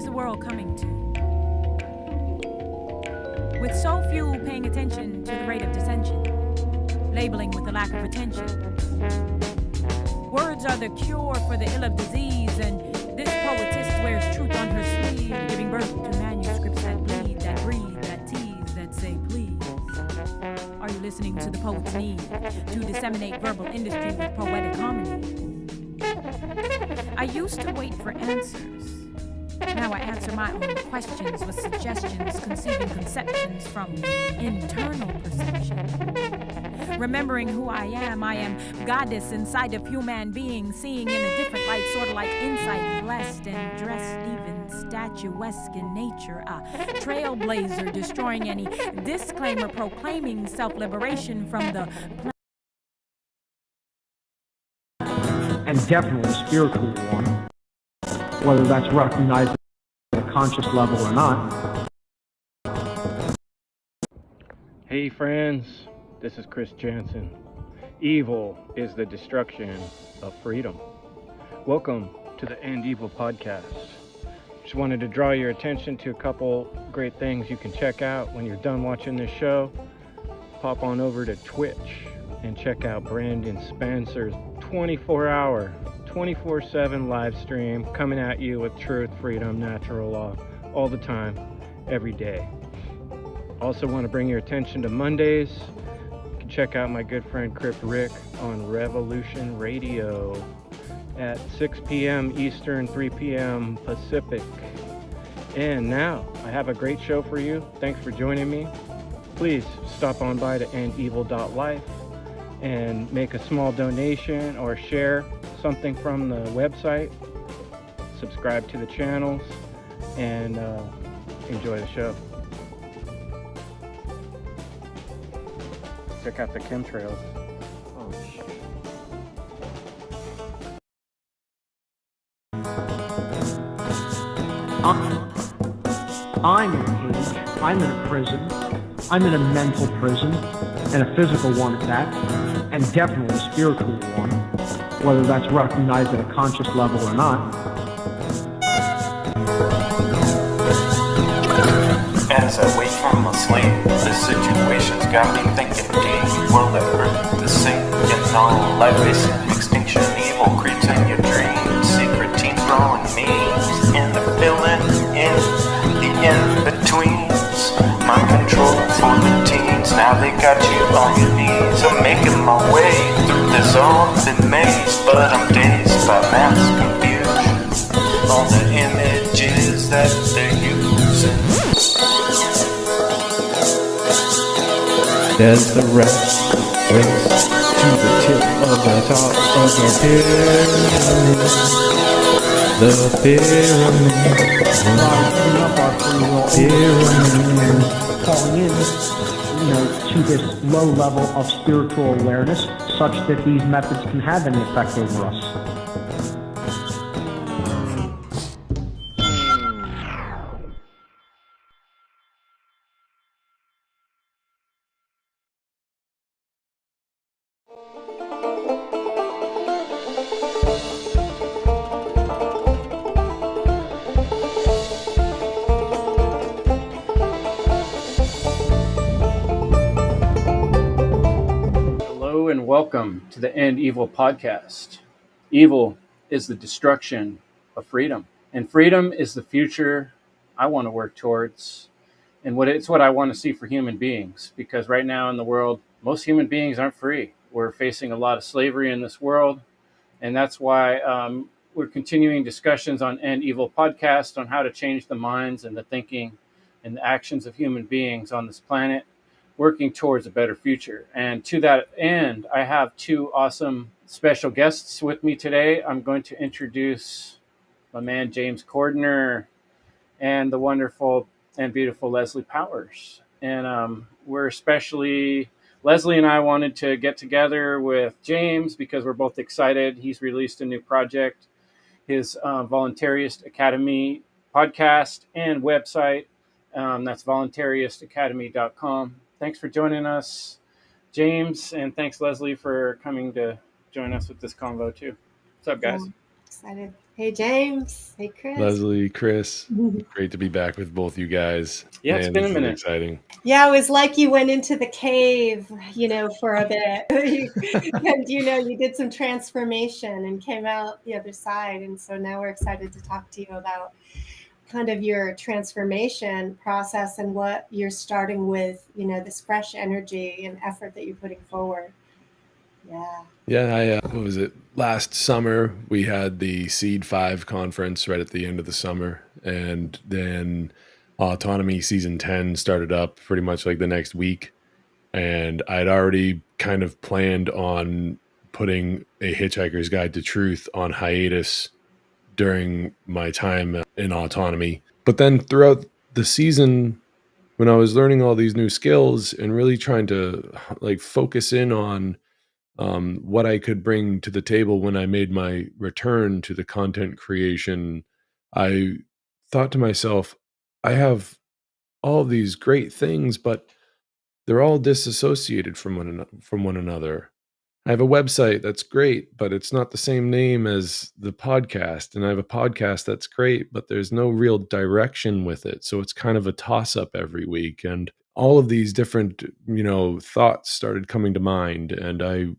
is the world coming to? With so few paying attention to the rate of dissension, labeling with a lack of attention. Words are the cure for the ill of disease, and this poetess wears truth on her sleeve, giving birth to manuscripts that bleed, that breathe, that tease, that say please. Are you listening to the poet's need to disseminate verbal industry with poetic harmony? I used to wait for answers. Now I answer my own questions with suggestions, conceiving conceptions from internal perception. Remembering who I am goddess inside of human being, seeing in a different light, sort of like insight, blessed and dressed even statuesque in nature, a trailblazer destroying any disclaimer, proclaiming self-liberation from the and definitely a spiritual one, whether that's recognized at a conscious level or not. Hey friends, this is Chris Jantzen. Evil is the destruction of freedom. Welcome to the End Evil Podcast. Just wanted to draw your attention to a couple great things you can check out when you're done watching this show. Pop on over to Twitch and check out Brandon Spencer's 24-hour, 24/7 live stream coming at you with truth, freedom, natural law, all the time, every day. Also want to bring your attention to Mondays. You can check out my good friend Crip Rick on Revolution Radio at 6 p.m. Eastern, 3 p.m. Pacific. And now, I have a great show for you. Thanks for joining me. Please stop on by to endevil.life and make a small donation or share something from the website. Subscribe to the channels and enjoy the show. Check out the chemtrails. Oh shit. I'm in a cage, I'm in a prison, I'm in a mental prison, and a physical one at that, and definitely a spiritual one, whether that's recognized at a conscious level or not. As I wake from my sleep, the situation's got me thinking deep. Will the earth the same? Getting all life is in extinction. Evil creeps in your dreams. Secret teams drawing memes. And the filling in the in-betweens. Mind control for the teens. Now they got you on your knees. I'm making my way through this open maze, but I'm dazed by mass confusion. All the images that they're using. There's the rat race to the tip of the top of the pyramid. The pyramid. Falling in, to this low level of spiritual awareness, such that these methods can have any effect over us. Welcome to the End Evil Podcast. Evil is the destruction of freedom, and freedom is the future I want to work towards, and it's what I want to see for human beings, because right now in the world, most human beings aren't free. We're facing a lot of slavery in this world, and that's why we're continuing discussions on End Evil Podcast on how to change the minds and the thinking and the actions of human beings on this planet, working towards a better future. And to that end, I have two awesome special guests with me today. I'm going to introduce my man, James Cordiner, and the wonderful and beautiful Leslie Powers. And Leslie and I wanted to get together with James because we're both excited. He's released a new project, his Voluntaryist Academy podcast and website. That's voluntaryistacademy.com. Thanks for joining us, James, and thanks, Leslie, for coming to join us with this convo, too. What's up, guys? Excited. Hey, James. Hey, Chris. Leslie, Chris, great to be back with both you guys. Yeah, it's Man, been a this is minute. exciting. Yeah, it was like you went into the cave, for a bit. And, you did some transformation and came out the other side. And so now we're excited to talk to you about kind of your transformation process and what you're starting with, this fresh energy and effort that you're putting forward. Yeah. Yeah, what was it? Last summer, we had the Seed 5 conference right at the end of the summer. And then Autonomy Season 10 started up pretty much like the next week. And I'd already kind of planned on putting A Hitchhiker's Guide to Truth on hiatus during my time in Autonomy. But then throughout the season, when I was learning all these new skills and really trying to like focus in on what I could bring to the table when I made my return to the content creation, I thought to myself, I have all these great things, but they're all disassociated from one another. I have a website that's great, but it's not the same name as the podcast. And I have a podcast that's great, but there's no real direction with it. So it's kind of a toss up every week. And all of these different, thoughts started coming to mind. And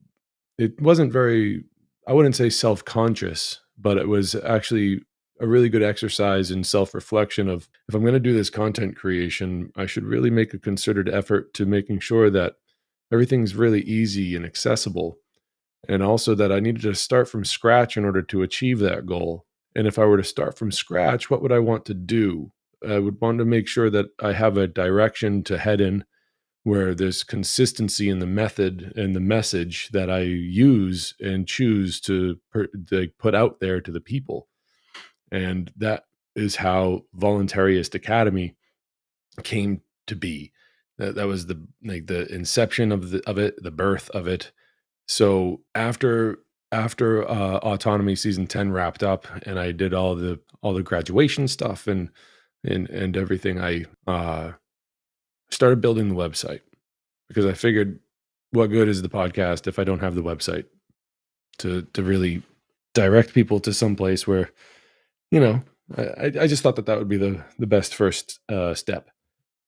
it wasn't very, I wouldn't say self-conscious, but it was actually a really good exercise in self-reflection of, if I'm going to do this content creation, I should really make a concerted effort to making sure that everything's really easy and accessible. And also that I needed to start from scratch in order to achieve that goal. And if I were to start from scratch, what would I want to do? I would want to make sure that I have a direction to head in, where there's consistency in the method and the message that I use and choose to put out there to the people. And that is how Voluntaryist Academy came to be. That was the inception of it, the birth of it. So after Autonomy Season 10 wrapped up, and I did all the graduation stuff and everything, I started building the website, because I figured, what good is the podcast if I don't have the website to really direct people to some place where, I just thought that would be the best first step.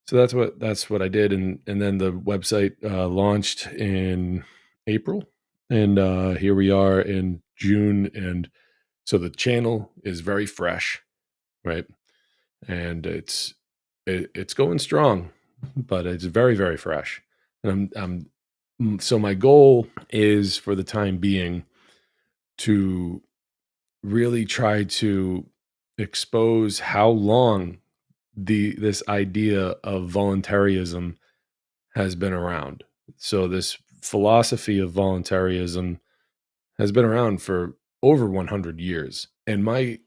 So that's what I did. And then the website launched in April, and here we are in June. And so the channel is very fresh, right? And it's going strong, but it's very, very fresh. And so my goal is, for the time being, to really try to expose how long this idea of voluntarism has been around. So this philosophy of voluntarism has been around for over 100 years. And my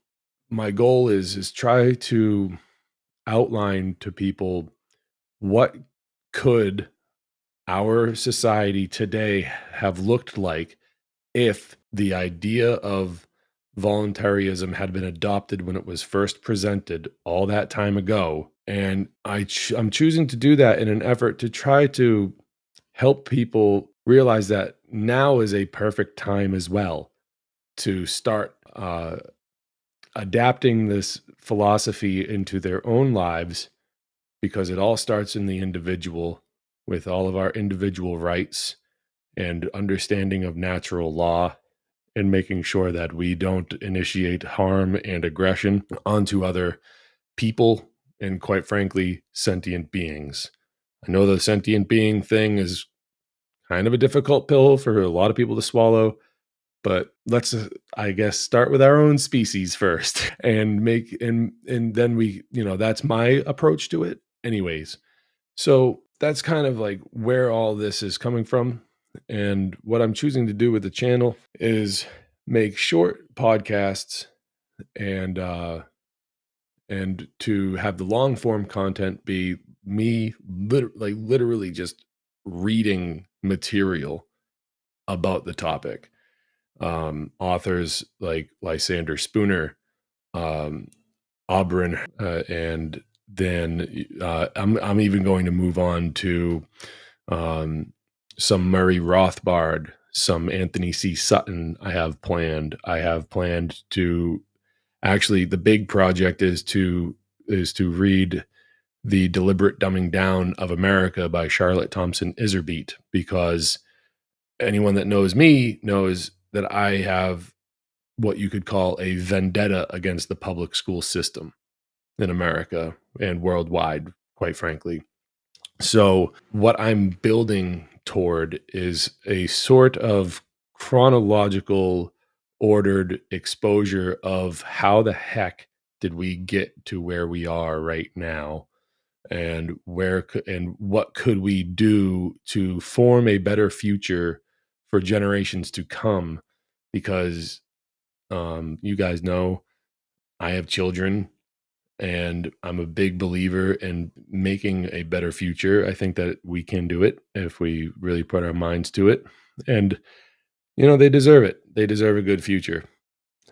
goal is try to outline to people, what could our society today have looked like if the idea of voluntarism had been adopted when it was first presented all that time ago. And I'm choosing to do that in an effort to try to help people realize that now is a perfect time as well to start adapting this philosophy into their own lives, because it all starts in the individual, with all of our individual rights and understanding of natural law, and making sure that we don't initiate harm and aggression onto other people and, quite frankly, sentient beings. I know the sentient being thing is kind of a difficult pill for a lot of people to swallow, but let's, I guess, start with our own species first and then we, that's my approach to it anyways. So that's kind of like where all this is coming from. And what I'm choosing to do with the channel is make short podcasts and to have the long form content be me literally just reading material about the topic. Authors like Lysander Spooner, Auburn, and then I'm even going to move on to some Murray Rothbard, some Anthony C. Sutton. I have planned to actually, the big project is to read The Deliberate Dumbing Down of America by Charlotte Thompson Iserbyt, because anyone that knows me knows that I have what you could call a vendetta against the public school system in America and worldwide, quite frankly. So what I'm building toward is a sort of chronological, ordered exposure of how the heck did we get to where we are right now, and what could we do to form a better future for generations to come, because you guys know I have children, and I'm a big believer in making a better future. I think that we can do it if we really put our minds to it. And, they deserve it. They deserve a good future.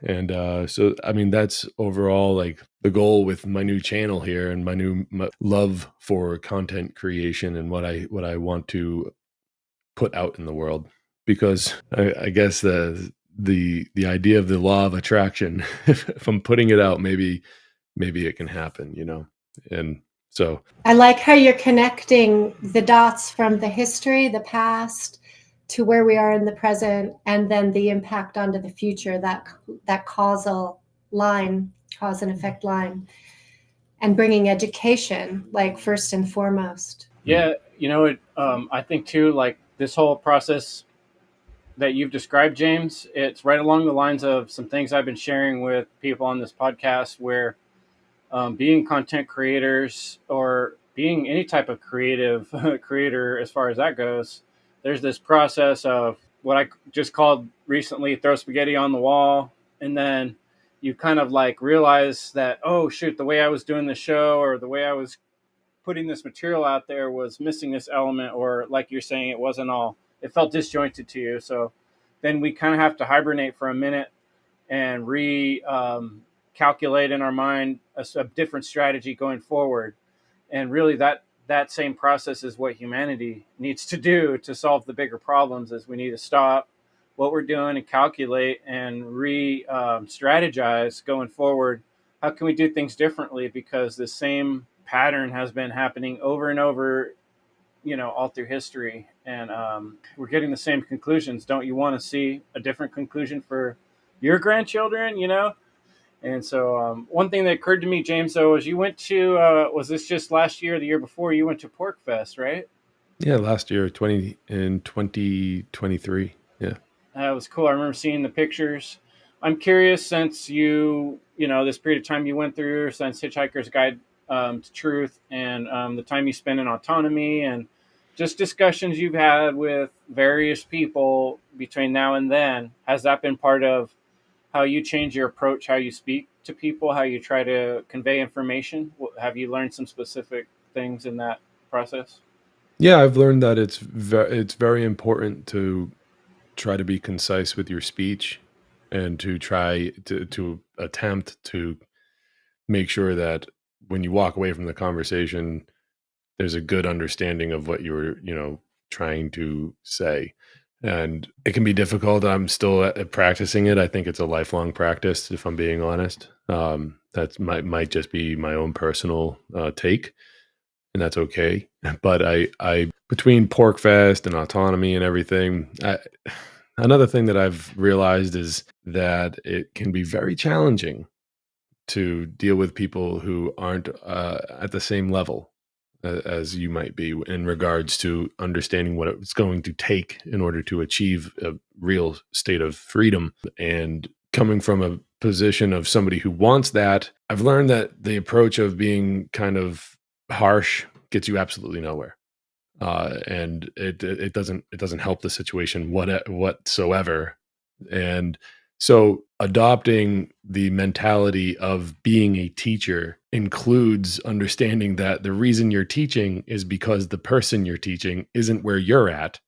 And so, I mean, that's overall like the goal with my new channel here, and my love for content creation and what I want to put out in the world. Because I guess the idea of the law of attraction, if I'm putting it out, maybe it can happen, And so I like how you're connecting the dots from the history, the past, to where we are in the present, and then the impact onto the future, that causal line, cause and effect line, and bringing education, like first and foremost. Yeah, I think too, like this whole process that you've described, James, it's right along the lines of some things I've been sharing with people on this podcast, where being content creators or being any type of creative creator, as far as that goes, there's this process of what I just called recently throw spaghetti on the wall. And then you kind of like realize that, oh shoot, the way I was doing the show or the way I was putting this material out there was missing this element, or like you're saying, it felt disjointed to you. So then we kind of have to hibernate for a minute and calculate in our mind a different strategy going forward. And really that same process is what humanity needs to do to solve the bigger problems. Is we need to stop what we're doing and calculate and strategize going forward. How can we do things differently? Because the same pattern has been happening over and over, all through history. And we're getting the same conclusions. Don't you want to see a different conclusion for your grandchildren, And so one thing that occurred to me, James, though, is you went to, was this just last year or the year before, you went to Pork Fest, right? Yeah, last year, 2023. Yeah. That was cool. I remember seeing the pictures. I'm curious, since this period of time you went through, since Hitchhiker's Guide to Truth, and the time you spent in autonomy, and just discussions you've had with various people between now and then, has that been part of how you change your approach, how you speak to people, how you try to convey information? Have you learned some specific things in that process? Yeah, I've learned that it's very important to try to be concise with your speech, and to try to attempt to make sure that when you walk away from the conversation, there's a good understanding of what you were, trying to say. And it can be difficult. I'm still practicing it. I think it's a lifelong practice, if I'm being honest. That might just be my own personal take, and that's okay. But I between Pork Fest and autonomy and everything, another thing that I've realized is that it can be very challenging to deal with people who aren't at the same level as you might be, in regards to understanding what it's going to take in order to achieve a real state of freedom. And coming from a position of somebody who wants that, I've learned that the approach of being kind of harsh gets you absolutely nowhere. And it doesn't help the situation whatsoever. And so adopting the mentality of being a teacher includes understanding that the reason you're teaching is because the person you're teaching isn't where you're at.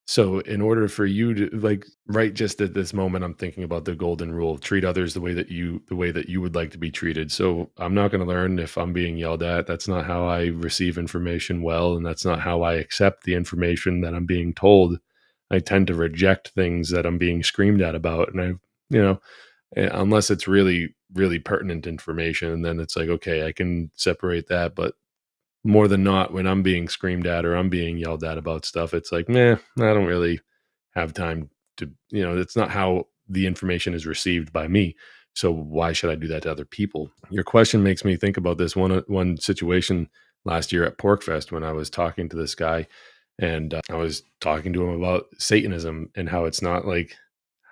So in order for you to, right just at this moment, I'm thinking about the golden rule: treat others the way that you would like to be treated. So I'm not going to learn if I'm being yelled at. That's not how I receive information well, and that's not how I accept the information that I'm being told. I tend to reject things that I'm being screamed at about, and unless it's really, really pertinent information. And then it's like, okay, I can separate that. But more than not, when I'm being screamed at or I'm being yelled at about stuff, it's like, I don't really have time to, it's not how the information is received by me. So why should I do that to other people? Your question makes me think about this one situation last year at Porkfest when I was talking to this guy, and I was talking to him about Satanism and how it's not like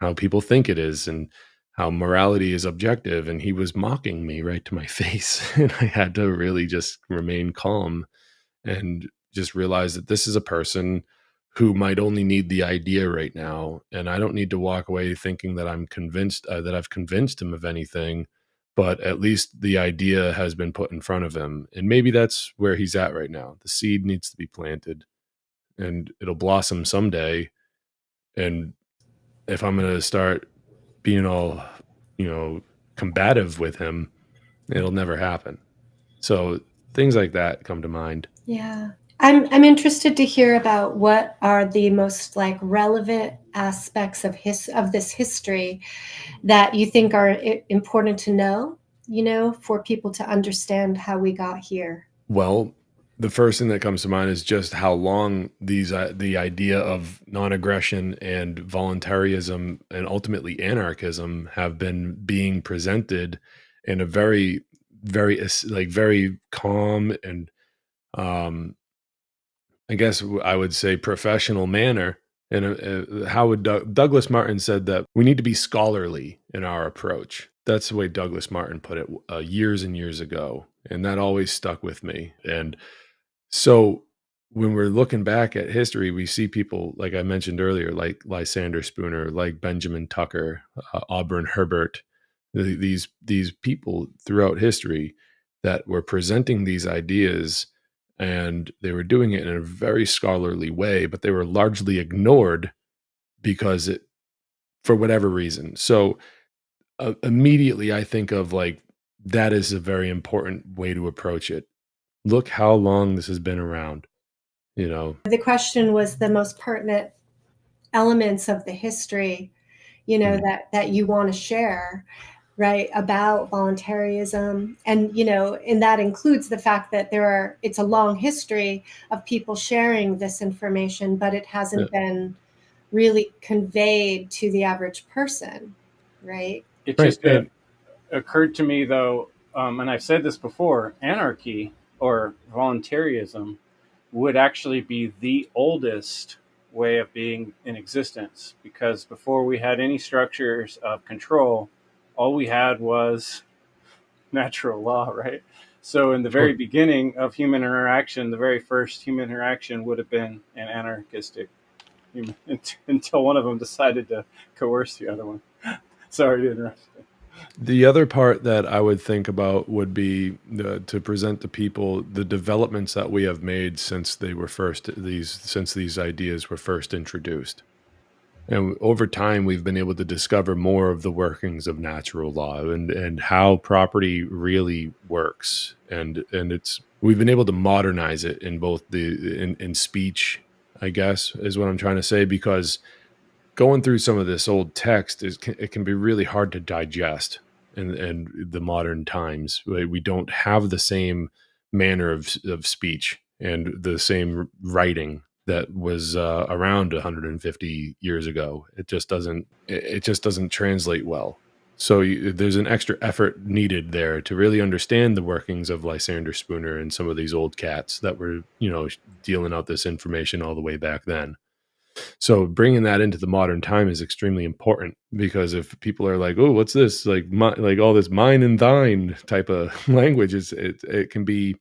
how people think it is, and how morality is objective. And he was mocking me right to my face. And I had to really just remain calm and just realize that this is a person who might only need the idea right now. And I don't need to walk away thinking that I'm convinced that I've convinced him of anything, but at least the idea has been put in front of him. And maybe that's where he's at right now. The seed needs to be planted and it'll blossom someday. And if I'm going to start being all, combative with him, it'll never happen. So things like that come to mind. Yeah. I'm interested to hear about what are the most like relevant aspects of this history that you think are important to know, for people to understand how we got here. Well, the first thing that comes to mind is just how long the idea of non-aggression and voluntarism and ultimately anarchism have been being presented in a very, very very calm and I guess I would say professional manner. And Douglas Martin said that we need to be scholarly in our approach. That's the way Douglas Martin put it years and years ago. And that always stuck with me. And so when we're looking back at history, we see people, like I mentioned earlier, like Lysander Spooner, like Benjamin Tucker, Auburn Herbert, these people throughout history that were presenting these ideas, and they were doing it in a very scholarly way, but they were largely ignored because for whatever reason. So immediately I think of like, that is a very important way to approach it. Look how long this has been around, The question was the most pertinent elements of the history, that you want to share, right, about voluntarism. And, and that includes the fact that it's a long history of people sharing this information, but it hasn't been really conveyed to the average person, right? It just occurred to me, though, and I've said this before, anarchy or voluntarism would actually be the oldest way of being in existence, because before we had any structures of control, all we had was natural law, right? So in the very beginning of human interaction, the very first human interaction would have been an anarchistic human, until one of them decided to coerce the other one. Sorry to interrupt. The other part that I would think about would be to present to people the developments that we have made since these ideas were first introduced. And over time, we've been able to discover more of the workings of natural law and how property really works. And we've been able to modernize it in both in speech, I guess, is what I'm trying to say, because going through some of this old text it can be really hard to digest in the modern times. We don't have the same manner of speech and the same writing that was around 150 years ago. It just doesn't translate well. So there's an extra effort needed there to really understand the workings of Lysander Spooner and some of these old cats that were, dealing out this information all the way back then. So bringing that into the modern time is extremely important, because if people are like, "Oh, what's this?" like all this mine and thine type of language, it can be,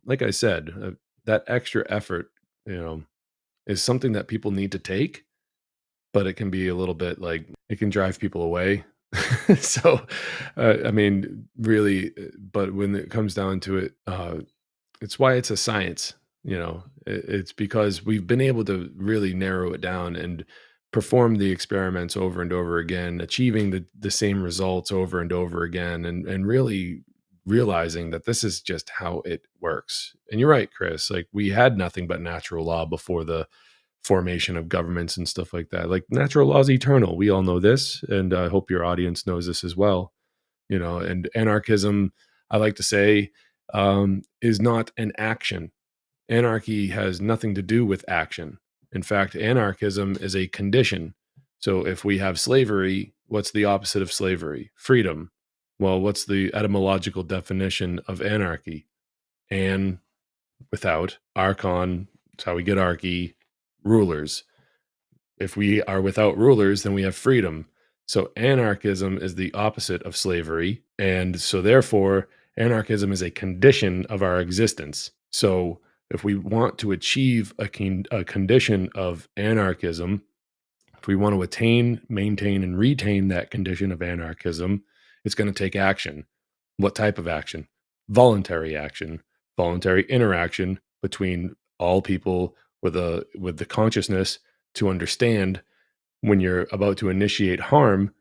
like I said, that extra effort, is something that people need to take, but it can be a little bit like it can drive people away. So, I mean, really, but when it comes down to it, it's why it's a science. It's because we've been able to really narrow it down and perform the experiments over and over again, achieving the same results over and over again, and really realizing that this is just how it works. And you're right, Chris, like we had nothing but natural law before the formation of governments and stuff like that. Like natural law is eternal. We all know this, and I hope your audience knows this as well. And anarchism, I like to say, is not an action. Anarchy has nothing to do with action. In fact, anarchism is a condition. So if we have slavery, what's the opposite of slavery? Freedom. Well, what's the etymological definition of anarchy? An, without, archon, that's how we get archy, rulers. If we are without rulers, then we have freedom. So anarchism is the opposite of slavery. And so therefore, anarchism is a condition of our existence. So if we want to achieve a condition of anarchism, if we want to attain, maintain, and retain that condition of anarchism, it's going to take action. What type of action? Voluntary action, voluntary interaction between all people with the consciousness to understand when you're about to initiate harm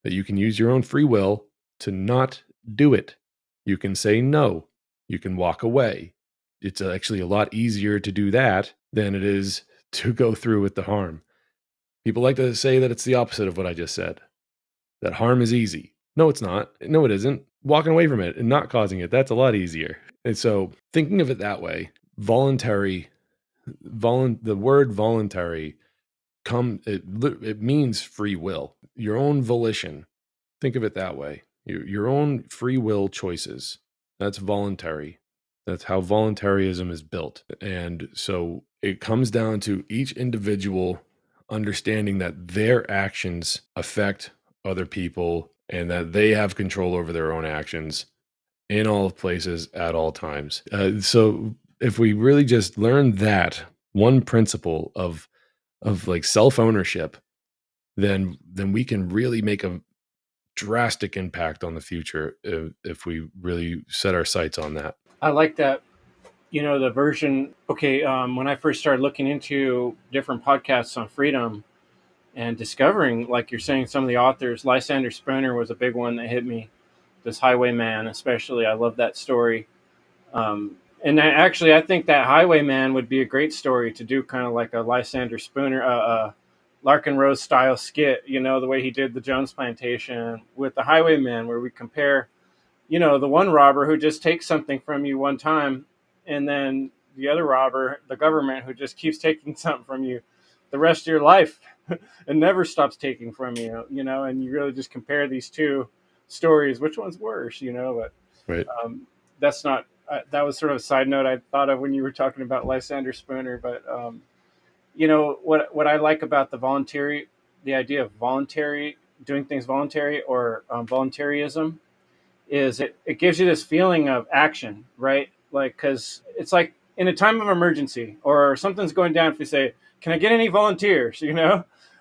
that you can use your own free will to not do it. You can say no. You can walk away. It's actually a lot easier to do that than it is to go through with the harm. People like to say that it's the opposite of what I just said, that harm is easy. No, it's not. No, it isn't. Walking away from it and not causing it, that's a lot easier. And so thinking of it that way, the word voluntary, it means free will, your own volition. Think of it that way. Your own free will choices. That's voluntary. That's how voluntarism is built. And so it comes down to each individual understanding that their actions affect other people and that they have control over their own actions in all places at all times. So if we really just learn that one principle of like self-ownership, then we can really make a drastic impact on the future if we really set our sights on that. I like that. The version, when I first started looking into different podcasts on freedom and discovering, like you're saying, some of the authors, Lysander Spooner was a big one that hit me. This Highwayman, especially. I love that story. And I think that Highwayman would be a great story to do, kind of like a Lysander Spooner, Larkin Rose style skit, the way he did the Jones Plantation with the Highwayman, where we compare, the one robber who just takes something from you one time, and then the other robber, the government, who just keeps taking something from you the rest of your life and never stops taking from you, and you really just compare these two stories, which one's worse, but right. That's not, that was sort of a side note I thought of when you were talking about Lysander Spooner, but what I like about the idea of voluntary, doing things voluntary, or voluntarism, is it gives you this feeling of action, right? Like, because it's like in a time of emergency or something's going down, if we say, can I get any volunteers,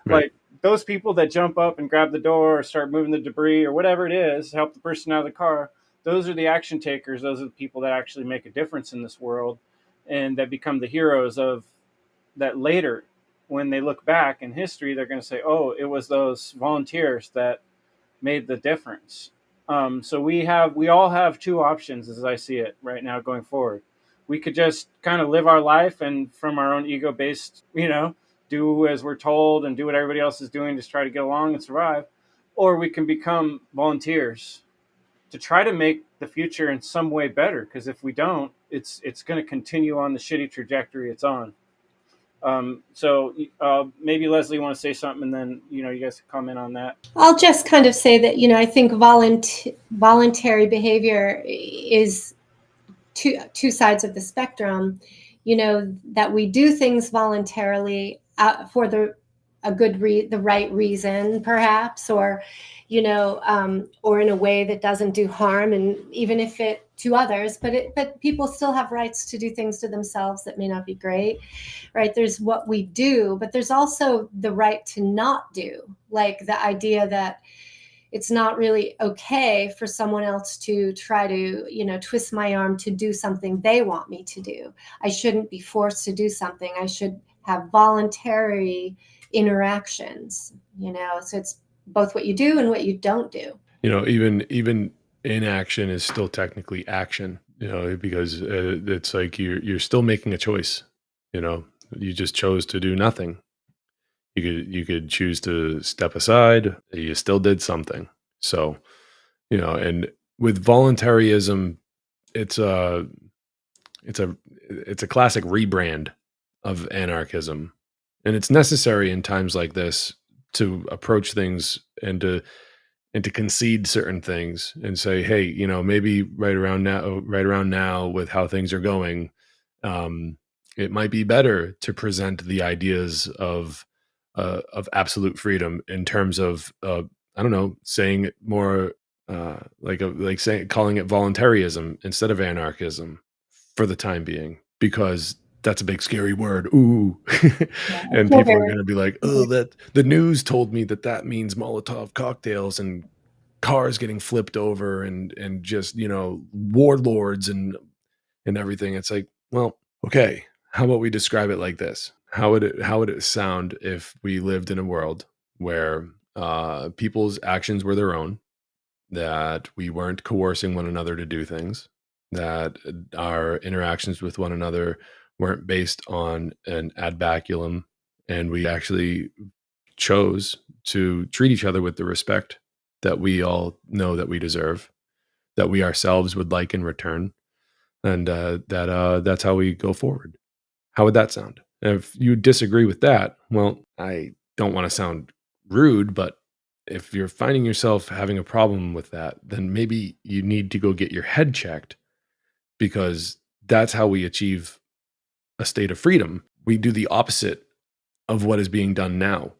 Right. Like those people that jump up and grab the door or start moving the debris or whatever it is, help the person out of the car, those are the action takers. Those are the people that actually make a difference in this world and that become the heroes of that later. When they look back in history, they're going to say, oh, it was those volunteers that made the difference. So we all have two options, as I see it right now going forward. We could just kind of live our life and from our own ego-based, do as we're told and do what everybody else is doing, just try to get along and survive. Or we can become volunteers to try to make the future in some way better. Because if we don't, it's going to continue on the shitty trajectory it's on. So maybe Leslie, you want to say something, and then you guys can comment on that. I'll just kind of say that I think voluntary behavior is two sides of the spectrum. That we do things voluntarily for the right reason, perhaps, or or in a way that doesn't do harm, and even if it to others, but people still have rights to do things to themselves that may not be great, right? There's what we do, but there's also the right to not do, like the idea that it's not really okay for someone else to try to, twist my arm to do something they want me to do. I shouldn't be forced to do something. I should have voluntary interactions, so it's both what you do and what you don't do. Even inaction is still technically action, because it's like you're still making a choice. You just chose to do nothing. You could choose to step aside. You still did something. So And with voluntarism, it's a classic rebrand of anarchism, and it's necessary in times like this to approach things and to concede certain things and say, hey, maybe right around now with how things are going, it might be better to present the ideas of absolute freedom in terms of I don't know, saying it more calling it voluntarism instead of anarchism for the time being, because that's a big scary word. Ooh. And people are going to be like, oh, that the news told me that means Molotov cocktails and cars getting flipped over and just, warlords and everything. It's like, well, okay, how about we describe it like this? How would it sound if we lived in a world where people's actions were their own, that we weren't coercing one another to do things, that our interactions with one another weren't based on an ad baculum, and we actually chose to treat each other with the respect that we all know that we deserve, that we ourselves would like in return, and that's how we go forward. How would that sound? And if you disagree with that, well, I don't want to sound rude, but if you're finding yourself having a problem with that, then maybe you need to go get your head checked, because that's how we achieve a state of freedom. We do the opposite of what is being done now.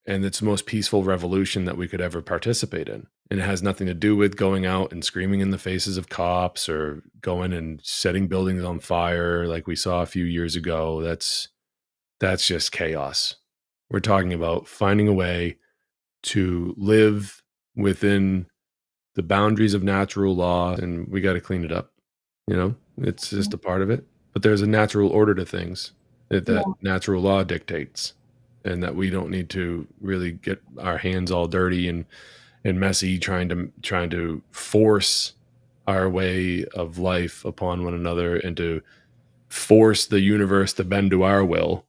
And it's the most peaceful revolution that we could ever participate in. And it has nothing to do with going out and screaming in the faces of cops or going and setting buildings on fire like we saw a few years ago. That's just chaos. We're talking about finding a way to live within the boundaries of natural law, and we got to clean it up. It's just a part of it. But there's a natural order to things that natural law dictates, and that we don't need to really get our hands all dirty and messy trying to force our way of life upon one another and to force the universe to bend to our will.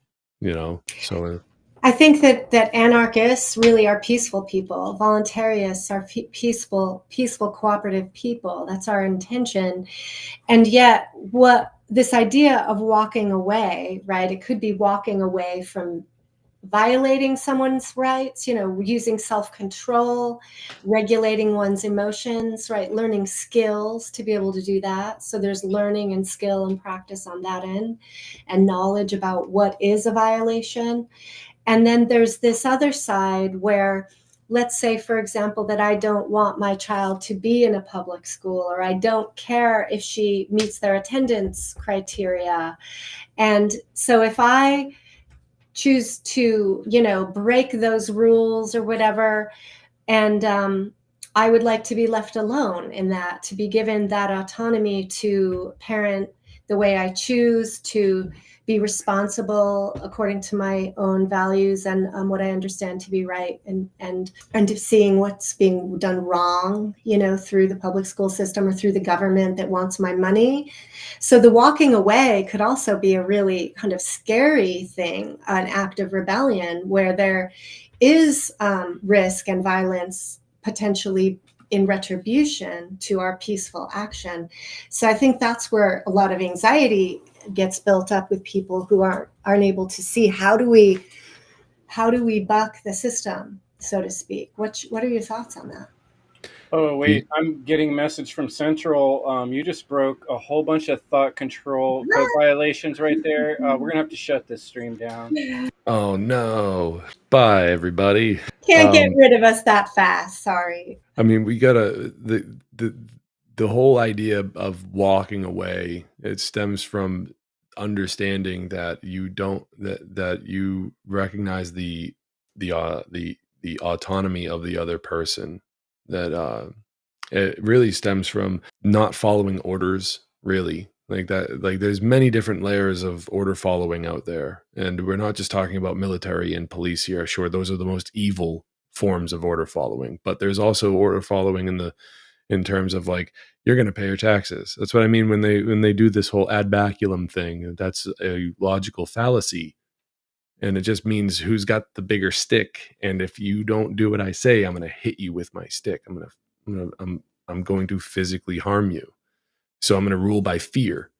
So I think that anarchists really are peaceful people. Voluntarists are peaceful, cooperative people. That's our intention. And yet, this idea of walking away, right? It could be walking away from violating someone's rights, using self-control, regulating one's emotions, right? Learning skills to be able to do that. So there's learning and skill and practice on that end, and knowledge about what is a violation. And then there's this other side where, let's say, for example, that I don't want my child to be in a public school, or I don't care if she meets their attendance criteria. And so if I choose to, break those rules or whatever, and I would like to be left alone in that, to be given that autonomy to parent the way I choose, to be responsible according to my own values and what I understand to be right, and to seeing what's being done wrong, through the public school system or through the government that wants my money. So the walking away could also be a really kind of scary thing, an act of rebellion where there is risk and violence potentially in retribution to our peaceful action. So I think that's where a lot of anxiety gets built up with people who aren't able to see how do we buck the system, so to speak. What are your thoughts on that? Oh, wait, I'm getting a message from Central. You just broke a whole bunch of thought control code violations right there. We're going to have to shut this stream down. Oh, no. Bye, everybody. Can't get rid of us that fast. Sorry. I mean, we got to... The whole idea of walking away, it stems from understanding that you don't... that you recognize the autonomy of the other person. That it really stems from not following orders, really. Like that, like there's many different layers of order following out there. And we're not just talking about military and police here. Sure, those are the most evil forms of order following, but there's also order following in terms of like, you're going to pay your taxes. That's what I mean when they do this whole ad baculum thing. That's a logical fallacy. And it just means who's got the bigger stick. And if you don't do what I say, I'm going to hit you with my stick. I'm going to I'm going to physically harm you. So I'm going to rule by fear.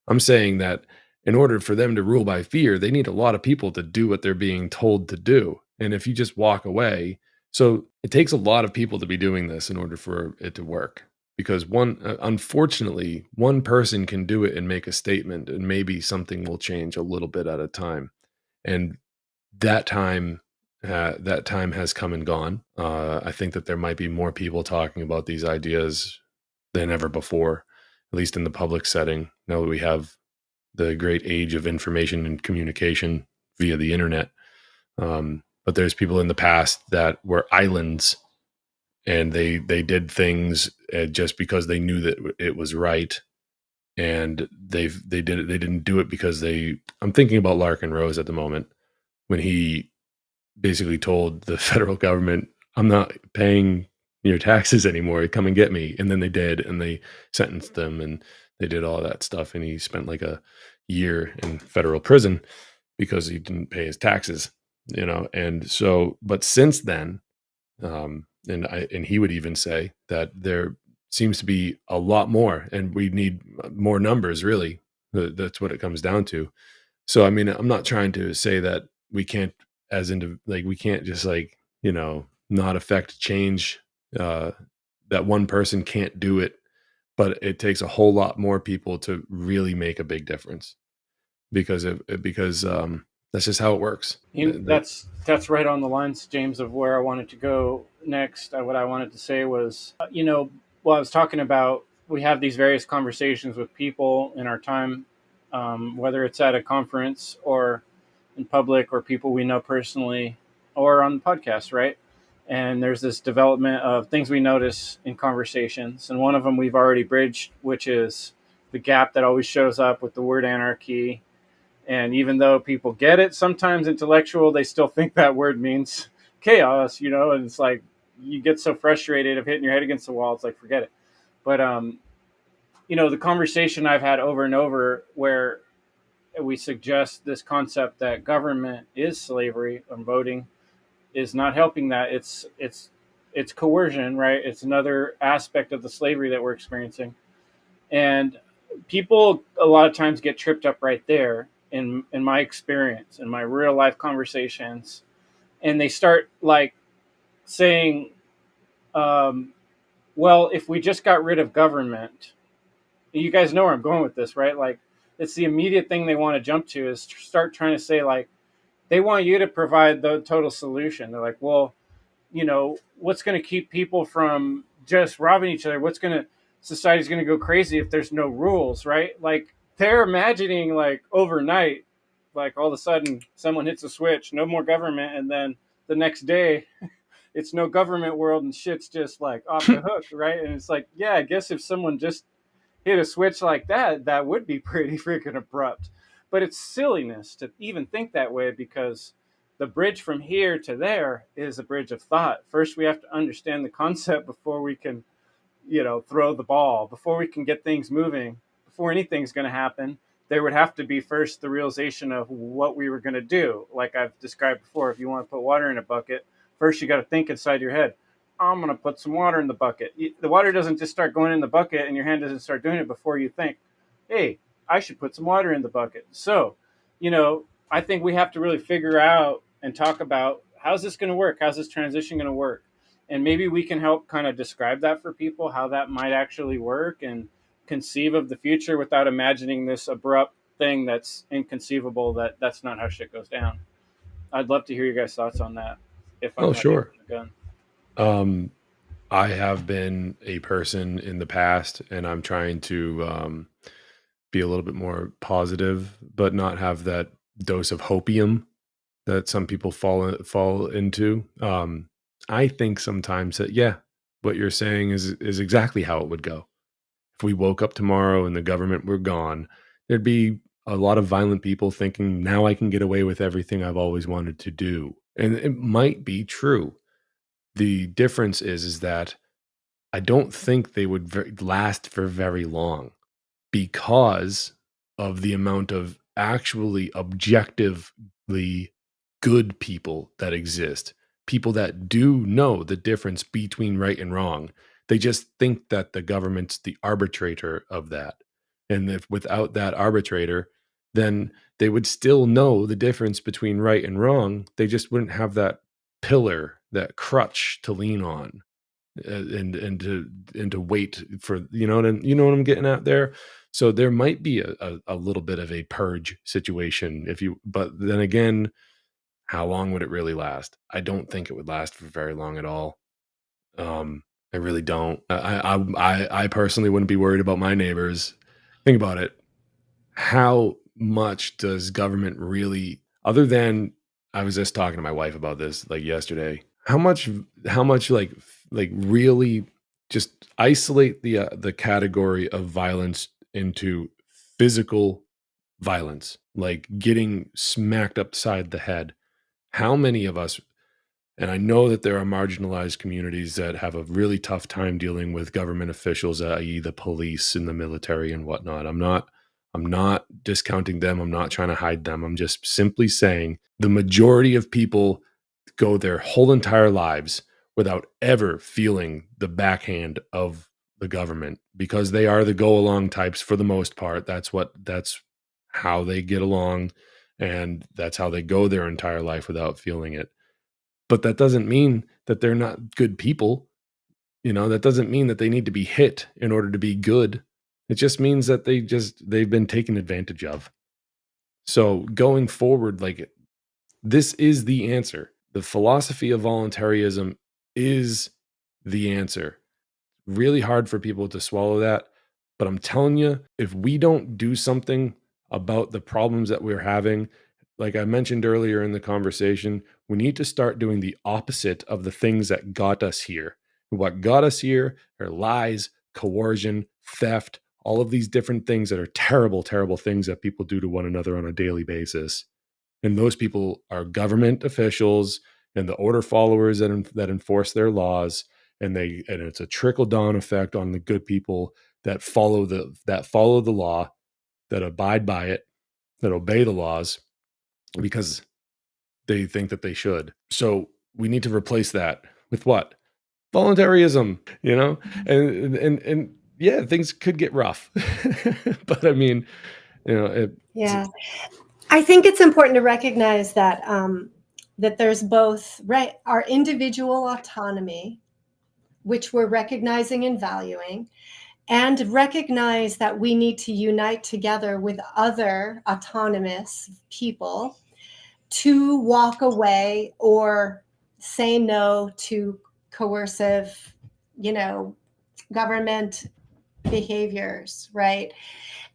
I'm saying that in order for them to rule by fear, they need a lot of people to do what they're being told to do. And if you just walk away, so it takes a lot of people to be doing this in order for it to work. Because unfortunately, one person can do it and make a statement, and maybe something will change a little bit at a time. And that time has come and gone. I think that there might be more people talking about these ideas than ever before, at least in the public setting. Now that we have the great age of information and communication via the internet, but there's people in the past that were islands, and they did things just because they knew that it was right, and they didn't do it because I'm thinking about Larkin Rose at the moment, when he basically told the federal government, I'm not paying your taxes anymore, come and get me. And then they did, and they sentenced them, and they did all that stuff, and he spent like a year in federal prison because he didn't pay his taxes, and so, but since then, and he would even say that there seems to be a lot more, and we need more numbers, really. That's what it comes down to. So I mean, I'm not trying to say that we can't, we can't just not affect change, that one person can't do it, but it takes a whole lot more people to really make a big difference, because that's just how it works. That's right on the lines, James, of where I wanted to go next. What I wanted to say was, while I was talking about, we have these various conversations with people in our time, whether it's at a conference or in public, or people we know personally, or on the podcast, right? And there's this development of things we notice in conversations. And one of them we've already bridged, which is the gap that always shows up with the word anarchy. And even though people get it, sometimes intellectual, they still think that word means chaos, and it's like, you get so frustrated of hitting your head against the wall. It's like, forget it. But, the conversation I've had over and over, where we suggest this concept that government is slavery, and voting is not helping that. It's coercion, right? It's another aspect of the slavery that we're experiencing. And people a lot of times get tripped up right there in my experience, in my real life conversations. And they start saying, well, if we just got rid of government, you guys know where I'm going with this, right? It's the immediate thing they want to jump to, is start trying to say, they want you to provide the total solution. They're like, well, what's going to keep people from just robbing each other? Society's going to go crazy if there's no rules, right? They're imagining overnight, all of a sudden someone hits a switch, no more government. And then the next day it's no government world, and shit's just off the hook. Right. And it's yeah, I guess if someone just hit a switch like that, that would be pretty freaking abrupt. But it's silliness to even think that way, because the bridge from here to there is a bridge of thought. First, we have to understand the concept before we can, throw the ball, before we can get things moving, before anything's going to happen. There would have to be first the realization of what we were going to do. Like I've described before, if you want to put water in a bucket, first you got to think inside your head, I'm going to put some water in the bucket. The water doesn't just start going in the bucket, and your hand doesn't start doing it before you think, hey, I should put some water in the bucket. So, I think we have to really figure out and talk about, how's this going to work? How's this transition going to work? And maybe we can help kind of describe that for people, how that might actually work, and conceive of the future without imagining this abrupt thing that's inconceivable, that's not how shit goes down. I'd love to hear your guys' thoughts on that. If I'm sure. Gun. I have been a person in the past, and I'm trying to be a little bit more positive, but not have that dose of hopium that some people fall into. I think sometimes that, what you're saying is exactly how it would go. If we woke up tomorrow and the government were gone, there'd be a lot of violent people thinking, now I can get away with everything I've always wanted to do. And it might be true. The difference is that I don't think they would last for very long, because of the amount of actually objectively good people that exist. People that do know the difference between right and wrong, They just think that the government's the arbitrator of that. And if without that arbitrator, then they would still know the difference between right and wrong. They just wouldn't have that pillar, that crutch to lean on, and to wait for, you know what I'm getting at there. So there might be a little bit of a purge situation but then again, how long would it really last? I don't think it would last for very long at all. I really don't. I personally wouldn't be worried about my neighbors. Think about it. How much does government really, other than, I was just talking to my wife about this like yesterday, how much like really just isolate the category of violence into physical violence, like getting smacked upside the head. How many of us, and I know that there are marginalized communities that have a really tough time dealing with government officials, i.e. the police and the military and whatnot. I'm not discounting them. I'm not trying to hide them. I'm just simply saying the majority of people go their whole entire lives without ever feeling the backhand of the government, because they are the go along types for the most part. That's how they get along, and that's how they go their entire life without feeling it. But that doesn't mean that they're not good people. That doesn't mean that they need to be hit in order to be good. It just means that they've been taken advantage of. So going forward, like, this is the answer. The philosophy of voluntarism is the answer. Really hard for people to swallow that. But I'm telling you, if we don't do something about the problems that we're having, like I mentioned earlier in the conversation, we need to start doing the opposite of the things that got us here. What got us here are lies, coercion, theft, all of these different things that are terrible, terrible things that people do to one another on a daily basis. And those people are government officials and the order followers that enforce their laws. And it's a trickle-down effect on the good people that follow the law, that abide by it, that obey the laws because they think that they should. So we need to replace that with what? Voluntarism, and yeah, things could get rough. But I mean, Yeah. I think it's important to recognize that that there's both our individual autonomy, which we're recognizing and valuing, and recognize that we need to unite together with other autonomous people to walk away or say no to coercive, government behaviors, right?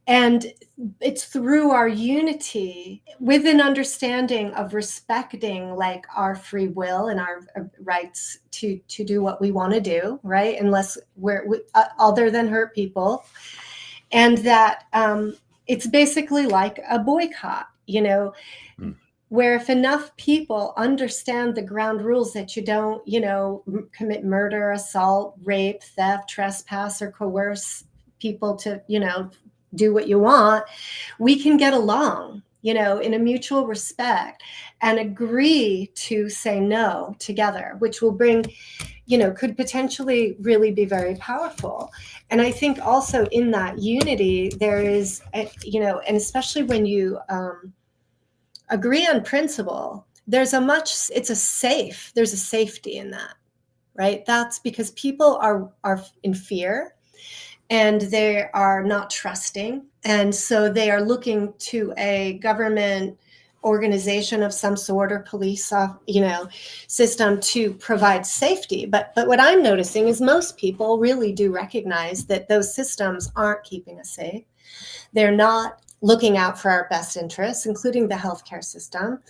And it's through our unity with an understanding of respecting like our free will and our rights to do what we want to do, right? Unless we're other than hurt people. And that it's basically like a boycott, where if enough people understand the ground rules that you don't, commit murder, assault, rape, theft, trespass, or coerce people to, do what you want, we can get along, in a mutual respect and agree to say no together, which will bring, could potentially really be very powerful. And I think also in that unity, there is, and especially when you agree on principle, there's a safety in that, right? That's because people are in fear and they are not trusting. And so they are looking to a government organization of some sort or police, system to provide safety. But what I'm noticing is most people really do recognize that those systems aren't keeping us safe. They're not looking out for our best interests, including the healthcare system,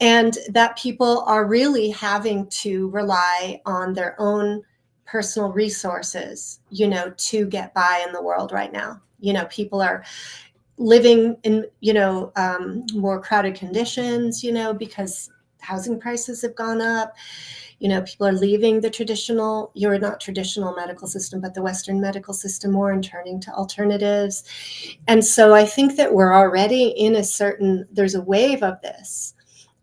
and that people are really having to rely on their own personal resources, to get by in the world right now. People are living in, more crowded conditions, because housing prices have gone up. People are leaving the traditional medical system, but the Western medical system more and turning to alternatives. And so I think that we're already in there's a wave of this.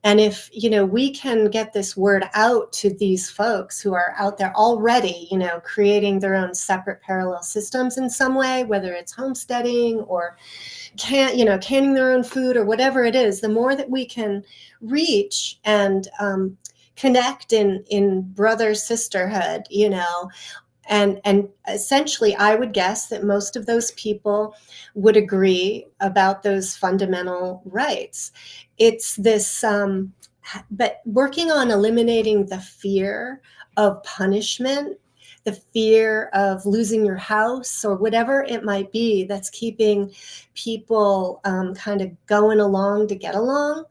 And if, we can get this word out to these folks who are out there already, creating their own separate parallel systems in some way, whether it's homesteading or canning their own food or whatever it is, the more that we can reach and connect in brother sisterhood, and essentially I would guess that most of those people would agree about those fundamental rights. It's this, but working on eliminating the fear of punishment, the fear of losing your house or whatever it might be that's keeping people kind of going along to get along.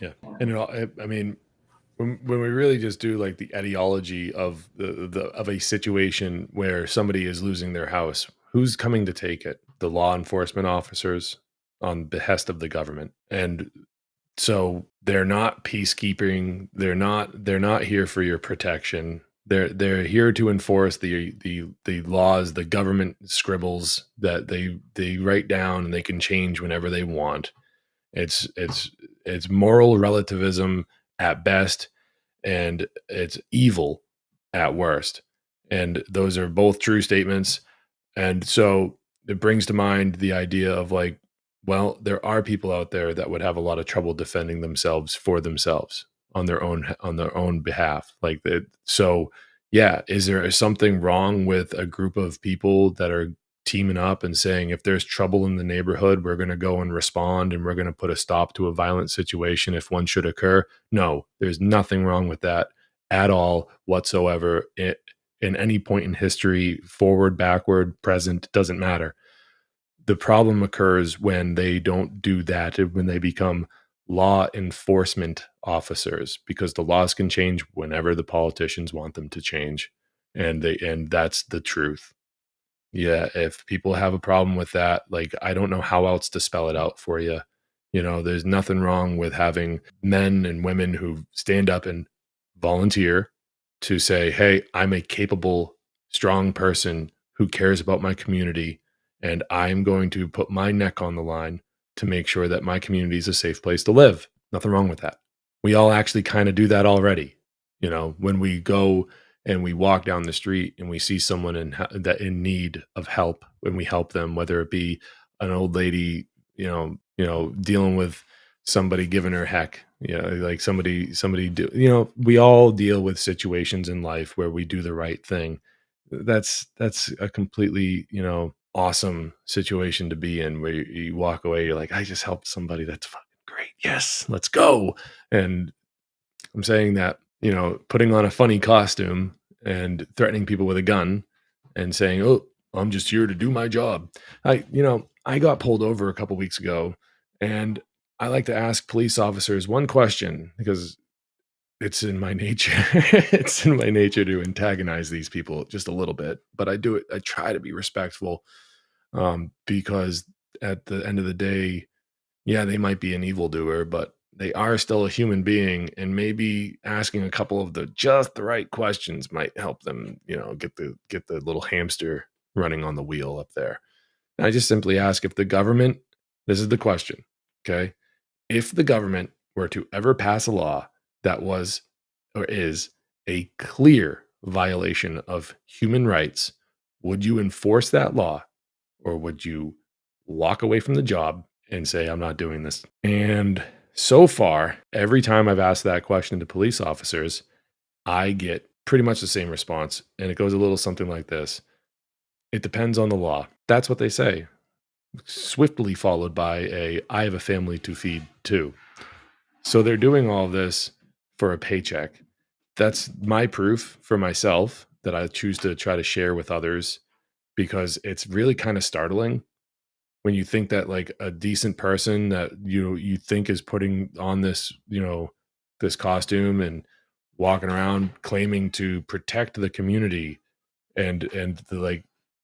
Yeah. And I mean, when we really just do like the etiology of of a situation where somebody is losing their house, who's coming to take it? The law enforcement officers on behest of the government. And so they're not peacekeeping. They're not here for your protection. They're here to enforce the laws the government scribbles that they write down, and they can change whenever they want. It's moral relativism at best, and it's evil at worst. And those are both true statements. And so it brings to mind the idea of like, well, there are people out there that would have a lot of trouble defending themselves for themselves on their own behalf. Like that. So yeah, is there something wrong with a group of people that are teaming up and saying, if there's trouble in the neighborhood, we're going to go and respond, and we're going to put a stop to a violent situation if one should occur? No, there's nothing wrong with that at all whatsoever. In any point in history, forward, backward, present, doesn't matter. The problem occurs when they don't do that, when they become law enforcement officers, because the laws can change whenever the politicians want them to change. And that's the truth. Yeah, if people have a problem with that, like, I don't know how else to spell it out for you. There's nothing wrong with having men and women who stand up and volunteer to say, hey, I'm a capable, strong person who cares about my community, and I'm going to put my neck on the line to make sure that my community is a safe place to live. Nothing wrong with that. We all actually kind of do that already. When we go and we walk down the street and we see someone in need of help, and we help them, whether it be an old lady, dealing with somebody giving her heck, like somebody do, we all deal with situations in life where we do the right thing. That's a completely, awesome situation to be in, where you walk away, you're like, I just helped somebody. That's fucking great. Yes, let's go. And I'm saying that, putting on a funny costume and threatening people with a gun and saying, oh, I'm just here to do my job. I got pulled over a couple weeks ago, and I like to ask police officers one question, because it's in my nature. It's in my nature to antagonize these people just a little bit, but I do it. I try to be respectful, because at the end of the day, yeah, they might be an evildoer, but they are still a human being, and maybe asking a couple of just the right questions might help them, get the little hamster running on the wheel up there. And I just simply ask, if the government, this is the question, okay? If the government were to ever pass a law that was or is a clear violation of human rights, would you enforce that law, or would you walk away from the job and say, I'm not doing this? And so far, every time I've asked that question to police officers, I get pretty much the same response. And it goes a little something like this: it depends on the law. That's what they say. Swiftly followed by I have a family to feed too. So they're doing all this for a paycheck. That's my proof for myself that I choose to try to share with others, because it's really kind of startling when you think that, like, a decent person that you think is putting on this, this costume and walking around claiming to protect the community, and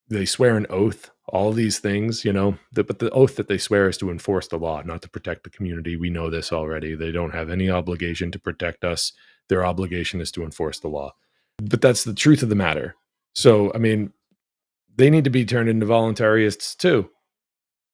they swear an oath, all these things, but the oath that they swear is to enforce the law, not to protect the community. We know this already. They don't have any obligation to protect us. Their obligation is to enforce the law. But that's the truth of the matter. So, they need to be turned into voluntarists too.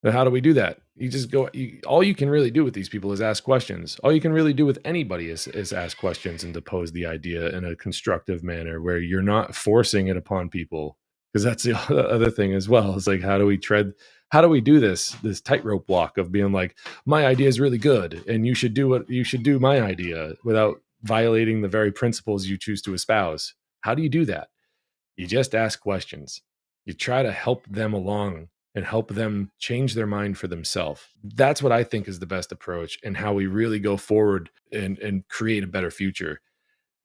How do we do that? You just go, all you can really do with these people is ask questions. All you can really do with anybody is ask questions and depose the idea in a constructive manner where you're not forcing it upon people. Because that's the other thing as well. It's like, how do we do this tightrope walk of being like, my idea is really good and you should do my idea without violating the very principles you choose to espouse? How do you do that? You just ask questions. You try to help them along and help them change their mind for themselves. That's what I think is the best approach and how we really go forward and create a better future.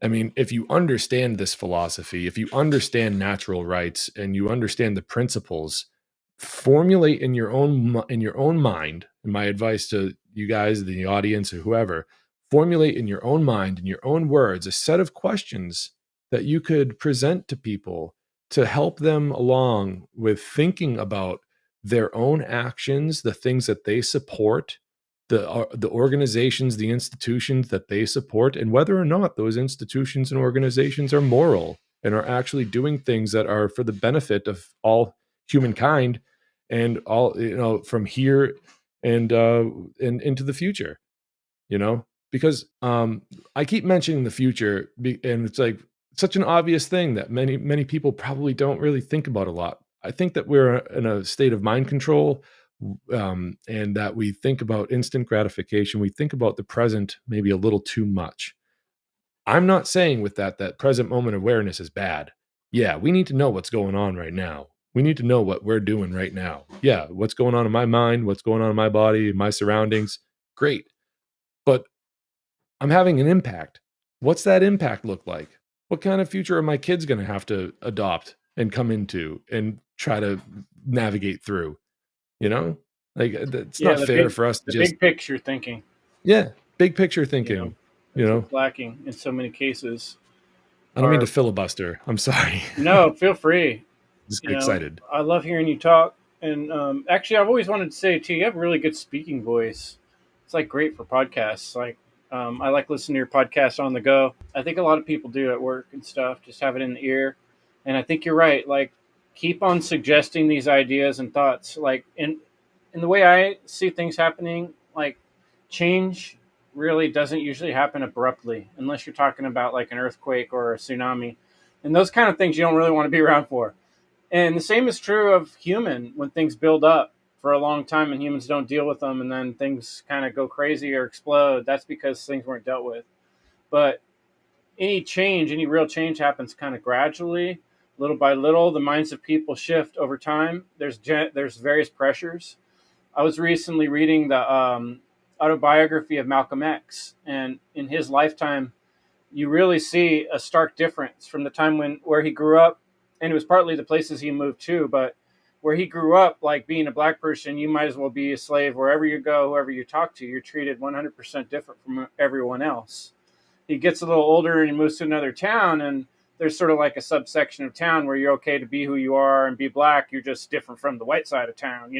I mean, if you understand this philosophy, if you understand natural rights and you understand the principles, formulate in your own mind, and my advice to you guys, the audience or whoever, formulate in your own mind, in your own words, a set of questions that you could present to people to help them along with thinking about their own actions, the things that they support, the organizations, the institutions that they support, and whether or not those institutions and organizations are moral and are actually doing things that are for the benefit of all humankind and all, from here and into the future, because I keep mentioning the future, and it's like such an obvious thing that many people probably don't really think about a lot. I think that we're in a state of mind control, and that we think about instant gratification. We think about the present maybe a little too much. I'm not saying with that present moment awareness is bad. Yeah, we need to know what's going on right now. We need to know what we're doing right now. Yeah, what's going on in my mind, what's going on in my body, my surroundings. Great. But I'm having an impact. What's that impact look like? What kind of future are my kids going to have to adopt and come into and try to navigate through? Like, it's not fair for us to just big picture thinking. Yeah, big picture thinking. What's lacking in so many cases. I don't mean to filibuster. I'm sorry. No, feel free. Just get excited. I love hearing you talk. And actually, I've always wanted to say too, you have a really good speaking voice. It's like great for podcasts. Like, I like listening to your podcast on the go. I think a lot of people do at work and stuff, just have it in the ear. And I think you're right. Like, keep on suggesting these ideas and thoughts. Like, in the way I see things happening, like, change really doesn't usually happen abruptly unless you're talking about like an earthquake or a tsunami. And those kind of things you don't really want to be around for. And the same is true of human when things build up for a long time and humans don't deal with them, and then things kind of go crazy or explode. That's because things weren't dealt with. But any real change happens kind of gradually, little by little. The minds of people shift over time. There's various pressures. I was recently reading the autobiography of Malcolm X, and in his lifetime, you really see a stark difference from the time where he grew up, and it was partly the places he moved to, but where he grew up, like being a black person, you might as well be a slave wherever you go, whoever you talk to, you're treated 100% different from everyone else. He gets a little older and he moves to another town, and there's sort of like a subsection of town where you're okay to be who you are and be black. You're just different from the white side of town,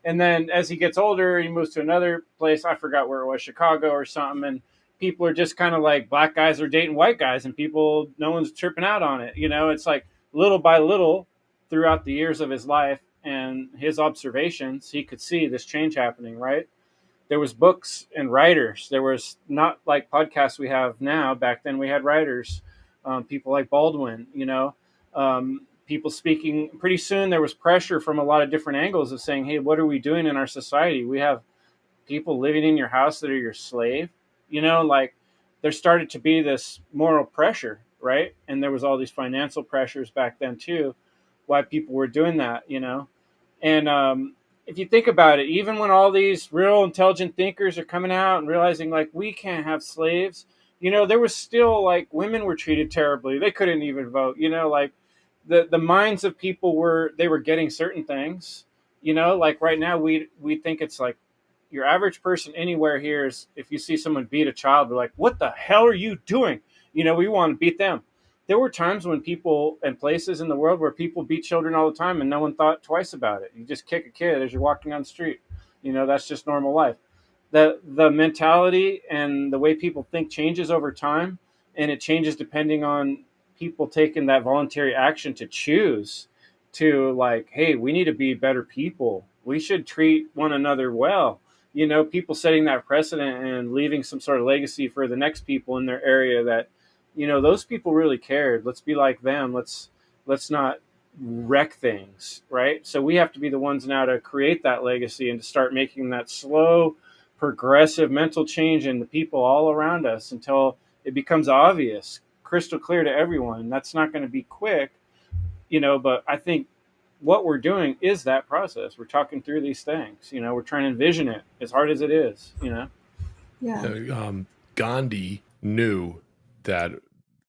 And then as he gets older, he moves to another place. I forgot where it was, Chicago or something. And people are just kind of like, black guys are dating white guys, and no one's tripping out on it. It's like little by little throughout the years of his life and his observations, he could see this change happening, right? There was books and writers. There was not like podcasts we have now. Back then we had writers, people like Baldwin, people speaking. Pretty soon there was pressure from a lot of different angles of saying, hey, what are we doing in our society? We have people living in your house that are your slave, like there started to be this moral pressure, right? And there was all these financial pressures back then too, why people were doing that, And if you think about it, even when all these real intelligent thinkers are coming out and realizing like we can't have slaves, there was still like women were treated terribly. They couldn't even vote, like the minds of people were getting certain things, like right now we think it's like your average person anywhere here is, if you see someone beat a child, we're like, what the hell are you doing? We want to beat them. There were times when people and places in the world where people beat children all the time and no one thought twice about it. You just kick a kid as you're walking on the street. That's just normal life. The mentality and the way people think changes over time, and it changes depending on people taking that voluntary action to choose to like, hey, we need to be better people. We should treat one another well. You know, people setting that precedent and leaving some sort of legacy for the next people in their area that, you know, those people really cared. Let's be like them. Let's not wreck things, right? So we have to be the ones now to create that legacy and to start making that slow, progressive mental change in the people all around us until it becomes obvious, crystal clear to everyone. That's not going to be quick, you know, but I think what we're doing is that process. We're talking through these things, you know, we're trying to envision it as hard as it is, you know? Yeah. Gandhi knew that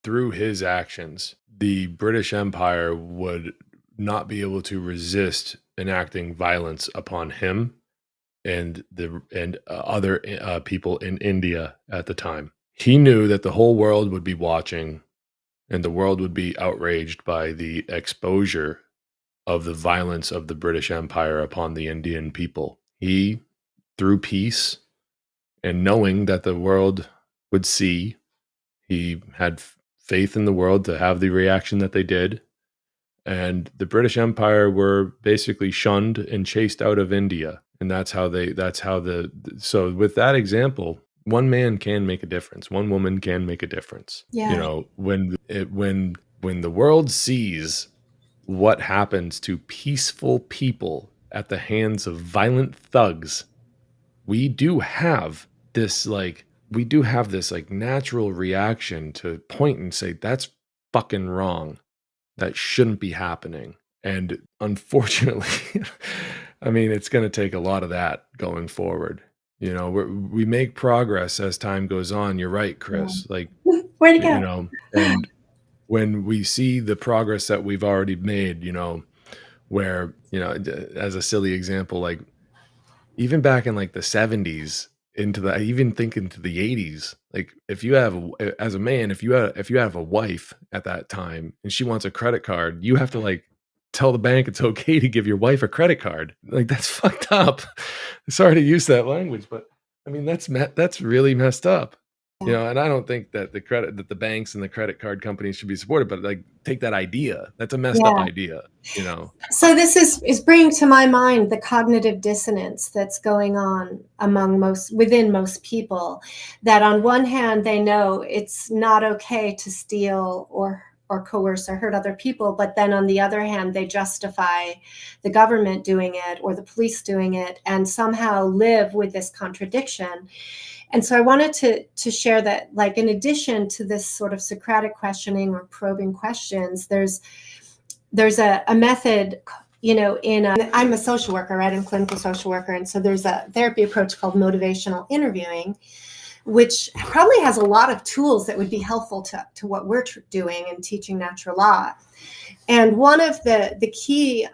through his actions, the British Empire would not be able to resist enacting violence upon him and other people in India at the time. He knew that the whole world would be watching and the world would be outraged by the exposure of the violence of the British Empire upon the Indian people. He, through peace and knowing that the world would see, he had faith in the world to have the reaction that they did. And the British Empire were basically shunned and chased out of India. And so with that example, one man can make a difference. One woman can make a difference. Yeah. You know, when the world sees what happens to peaceful people at the hands of violent thugs, we do have this natural reaction to point and say, that's fucking wrong. That shouldn't be happening. And unfortunately, I mean, it's going to take a lot of that going forward. You know, we make progress as time goes on. You're right, Chris. Like, Where'd it go? you know, and when we see the progress that we've already made, you know, where, you know, as a silly example, like even back in like the 70s I even think into the 80s, like if you have as a man, if you have a wife at that time and she wants a credit card, you have to like tell the bank it's okay to give your wife a credit card. Like that's fucked up. Sorry to use that language, but I mean, that's really messed up. You know, and I don't think that the banks and the credit card companies should be supported, but like take that idea. That's a messed up idea, you know. So this is bringing to my mind the cognitive dissonance that's going on within most people, that on one hand they know it's not okay to steal or coerce or hurt other people, but then on the other hand they justify the government doing it or the police doing it and somehow live with this contradiction. And so I wanted to share that, like, in addition to this sort of Socratic questioning or probing questions, there's a method, you know, I'm a social worker, right? I'm a clinical social worker. And so there's a therapy approach called motivational interviewing, which probably has a lot of tools that would be helpful to what we're doing and teaching natural law. And one of the key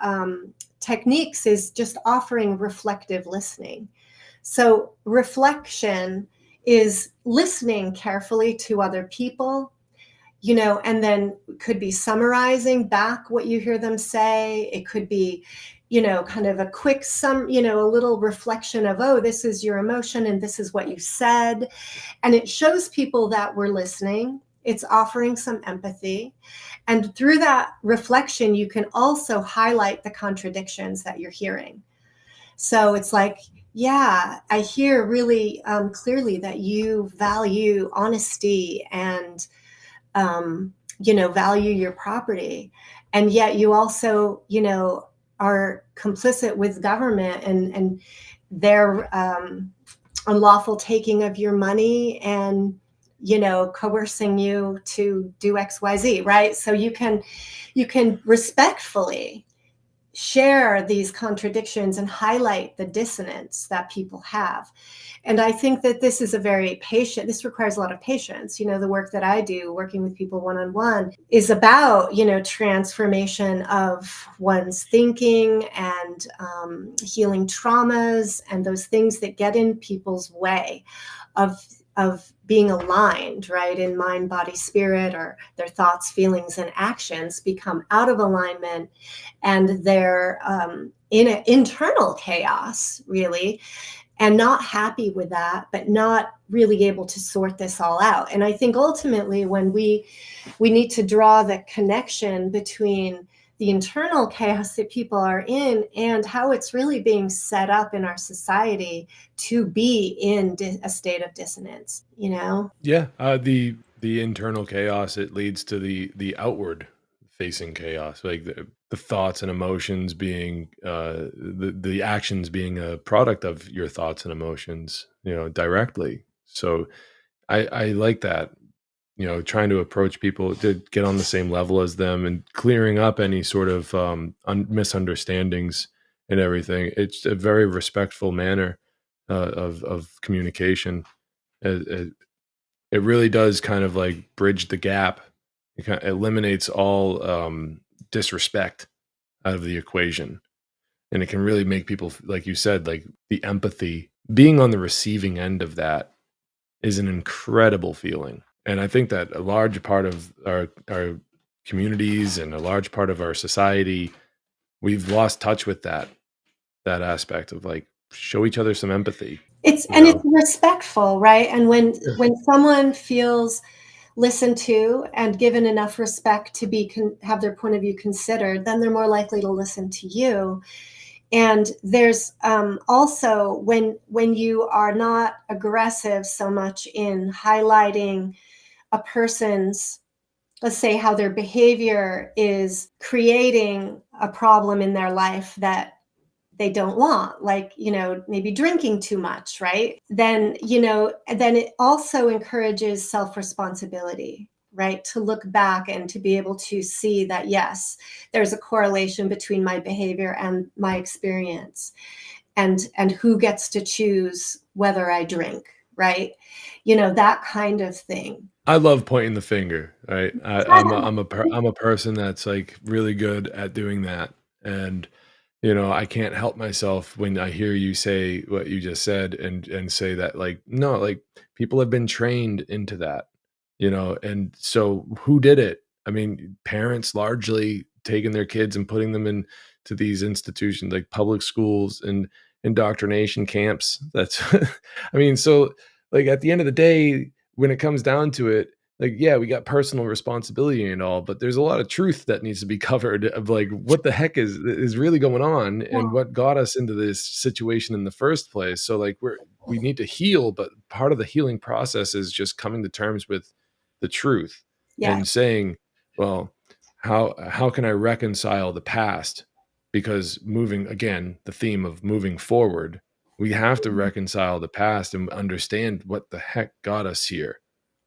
techniques is just offering reflective listening. So reflection is listening carefully to other people, you know, and then could be summarizing back what you hear them say. It could be, you know, kind of a quick a little reflection of, oh, this is your emotion and this is what you said. And it shows people that we're listening. It's offering some empathy. And through that reflection, you can also highlight the contradictions that you're hearing. So it's like, yeah, I hear really clearly that you value honesty and, you know, value your property. And yet you also, you know, are complicit with government and their unlawful taking of your money and, you know, coercing you to do X, Y, Z, right? So you can respectfully share these contradictions and highlight the dissonance that people have. And I think that this requires a lot of patience. You know, the work that I do, working with people one-on-one, is about, you know, transformation of one's thinking and healing traumas and those things that get in people's way of being aligned, right, in mind, body, spirit, or their thoughts, feelings, and actions become out of alignment, and they're in an internal chaos, really, and not happy with that, but not really able to sort this all out. And I think ultimately when we need to draw the connection between the internal chaos that people are in and how it's really being set up in our society to be in a state of dissonance, you know? Yeah, the internal chaos, it leads to the outward facing chaos, like the thoughts and emotions being the actions being a product of your thoughts and emotions, directly. So I like that, trying to approach people to get on the same level as them and clearing up any sort of misunderstandings and everything. It's a very respectful manner of communication. It, it really does kind of like bridge the gap. It kind of eliminates all disrespect out of the equation. And it can really make people, like you said, like the empathy, being on the receiving end of that is an incredible feeling. And I think that a large part of our communities and a large part of our society, we've lost touch with that aspect of like show each other some empathy. It's you and know? it's respectful, right? And when someone feels listened to and given enough respect to be have their point of view considered, then they're more likely to listen to you. And there's also when you are not aggressive so much in highlighting a person's, let's say, how their behavior is creating a problem in their life that they don't want, like, maybe drinking too much, right? Then, then it also encourages self-responsibility, right? To look back and to be able to see that, yes, there's a correlation between my behavior and my experience, and who gets to choose whether I drink, right? That kind of thing. I love pointing the finger, right? I'm a person that's like really good at doing that. And I can't help myself when I hear you say what you just said and say that, like, no, like people have been trained into that, and so who did it? I mean, parents largely taking their kids and putting them into these institutions like public schools and indoctrination camps. That's, I mean, so like at the end of the day, when it comes down to it, like, yeah, we got personal responsibility and all, but there's a lot of truth that needs to be covered of like what the heck is really going on and what got us into this situation in the first place. So like we need to heal, but part of the healing process is just coming to terms with the truth and saying, well, how can I reconcile the past? Because moving, again, the theme of moving forward, we have to reconcile the past and understand what the heck got us here.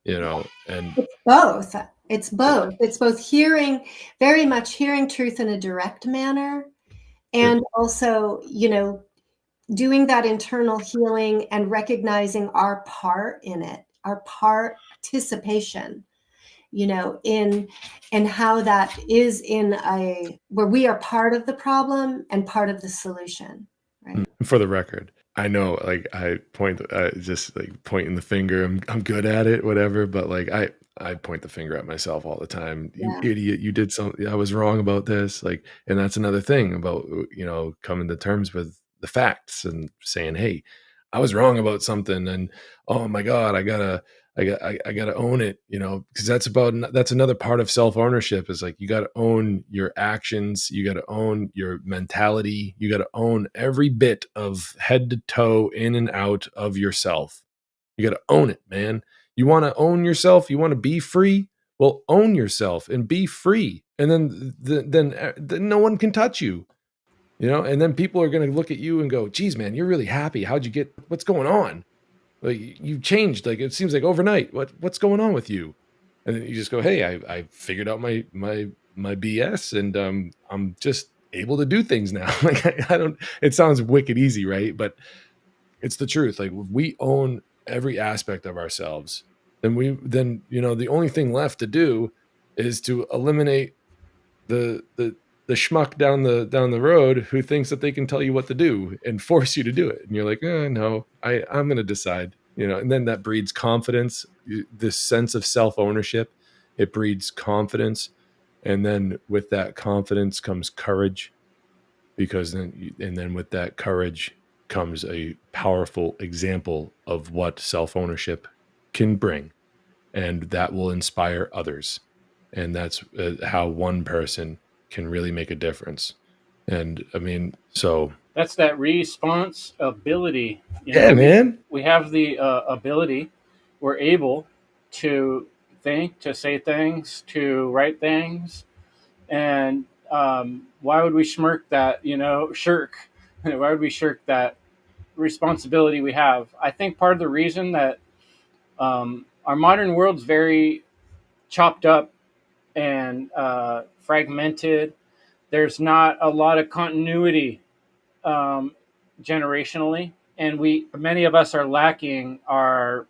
And it's both hearing, very much hearing truth in a direct manner, and also doing that internal healing and recognizing our part in it, our participation, in how that is where we are part of the problem and part of the solution, right? For the record, I know, like I point, just like pointing the finger. I'm good at it, whatever. But like I point the finger at myself all the time. You idiot! You did something. I was wrong about this. Like, and that's another thing about coming to terms with the facts and saying, hey, I was wrong about something, and oh my God, I gotta own it, because that's another part of self-ownership is like, you got to own your actions. You got to own your mentality. You got to own every bit of head to toe in and out of yourself. You got to own it, man. You want to own yourself. You want to be free. Well, own yourself and be free. And then no one can touch you, and then people are going to look at you and go, geez, man, you're really happy. What's going on? Like you've changed, like it seems like overnight. What's going on with you? And then you just go, hey, I figured out my BS, and I'm just able to do things now. Like I don't. It sounds wicked easy, right? But it's the truth. Like if we own every aspect of ourselves, then the only thing left to do is to eliminate the schmuck down the road who thinks that they can tell you what to do and force you to do it. And you're like, no, I'm going to decide, and then that breeds confidence, this sense of self-ownership. It breeds confidence. And then with that confidence comes courage, because then with that courage comes a powerful example of what self-ownership can bring. And that will inspire others. And that's how one person can really make a difference. And I mean, so That's that responsibility. yeah, man. We have the ability, we're able to think, to say things, to write things. And why would we shirk that, why would we shirk that responsibility we have? I think part of the reason that our modern world's very chopped up and fragmented, there's not a lot of continuity generationally, and many of us are lacking our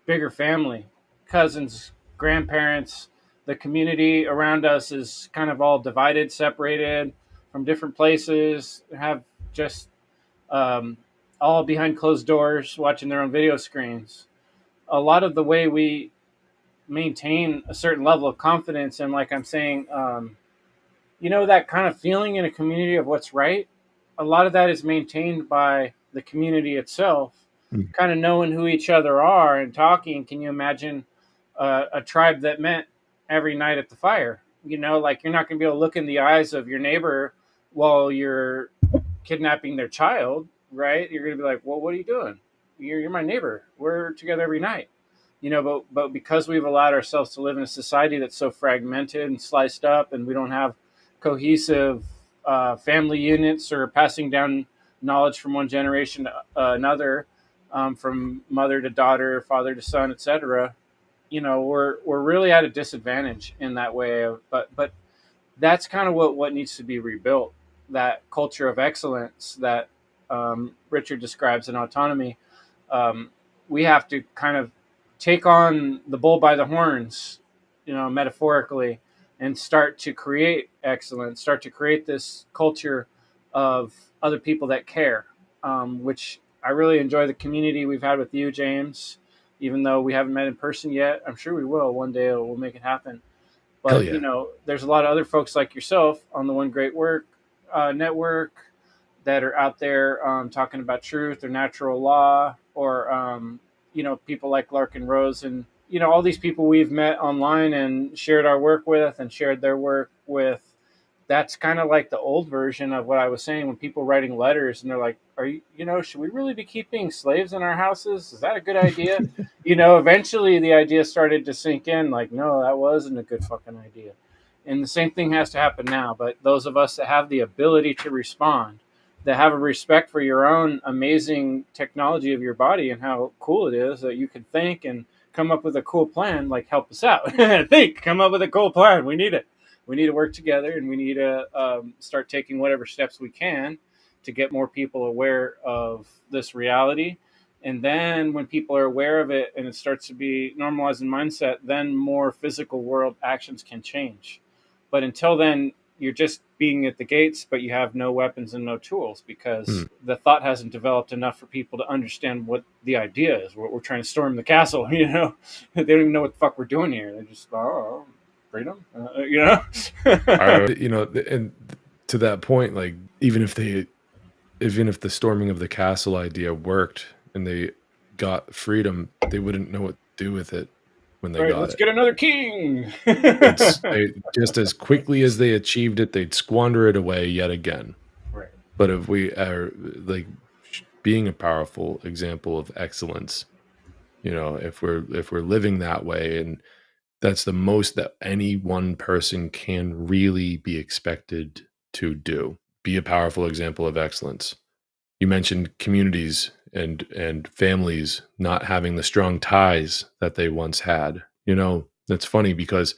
bigger family, cousins, grandparents. The community around us is kind of all divided, separated from different places, have just all behind closed doors watching their own video screens. A lot of the way we maintain a certain level of confidence, and like I'm saying, that kind of feeling in a community of what's right, a lot of that is maintained by the community itself, kind of knowing who each other are and talking. Can you imagine a tribe that met every night at the fire? Like, you're not going to be able to look in the eyes of your neighbor while you're kidnapping their child, right? You're going to be like, well, what are you doing? You're my neighbor. We're together every night. But because we've allowed ourselves to live in a society that's so fragmented and sliced up, and we don't have cohesive family units or passing down knowledge from one generation to another, from mother to daughter, father to son, etc. We're really at a disadvantage in that way. But that's kind of what needs to be rebuilt. That culture of excellence that Richard describes in Autonomy. We have to kind of take on the bull by the horns, metaphorically, and start to create excellence, start to create this culture of other people that care, which I really enjoy the community we've had with you, James, even though we haven't met in person yet. I'm sure we will. One day we'll make it happen. But, yeah. There's a lot of other folks like yourself on the One Great Work network that are out there talking about truth or natural law, or, people like Larkin Rose and, all these people we've met online and shared our work with and shared their work with. That's kind of like the old version of what I was saying when people writing letters and they're like, should we really be keeping slaves in our houses? Is that a good idea? Eventually the idea started to sink in, like, no, that wasn't a good fucking idea. And the same thing has to happen now. But those of us that have the ability to respond, that have a respect for your own amazing technology of your body and how cool it is that you can think and come up with a cool plan, like, help us out. Come up with a cool plan. We need it. We need to work together, and we need to start taking whatever steps we can to get more people aware of this reality. And then when people are aware of it and it starts to be normalized in mindset, then more physical world actions can change. But until then, you're just being at the gates, but you have no weapons and no tools, because the thought hasn't developed enough for people to understand what the idea is. We're trying to storm the castle, They don't even know what the fuck we're doing here. They're just, freedom, And to that point, like, even if the storming of the castle idea worked and they got freedom, they wouldn't know what to do with it when they got let's it. get another king. Just as quickly as they achieved it, they'd squander it away yet again. Right. But if we are like being a powerful example of excellence, if we're living that way, and that's the most that any one person can really be expected to do. Be a powerful example of excellence. You mentioned communities and families not having the strong ties that they once had. That's funny because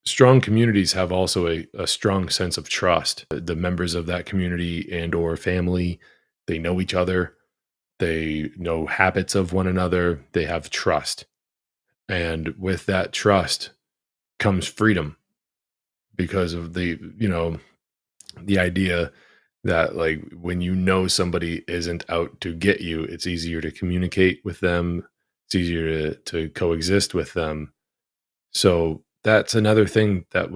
strong communities have also a strong sense of trust. The members of that community and or family, they know each other. They know habits of one another. They have trust. And with that trust comes freedom, because of the idea that, like, when somebody isn't out to get you, it's easier to communicate with them. It's easier to coexist with them. So that's another thing that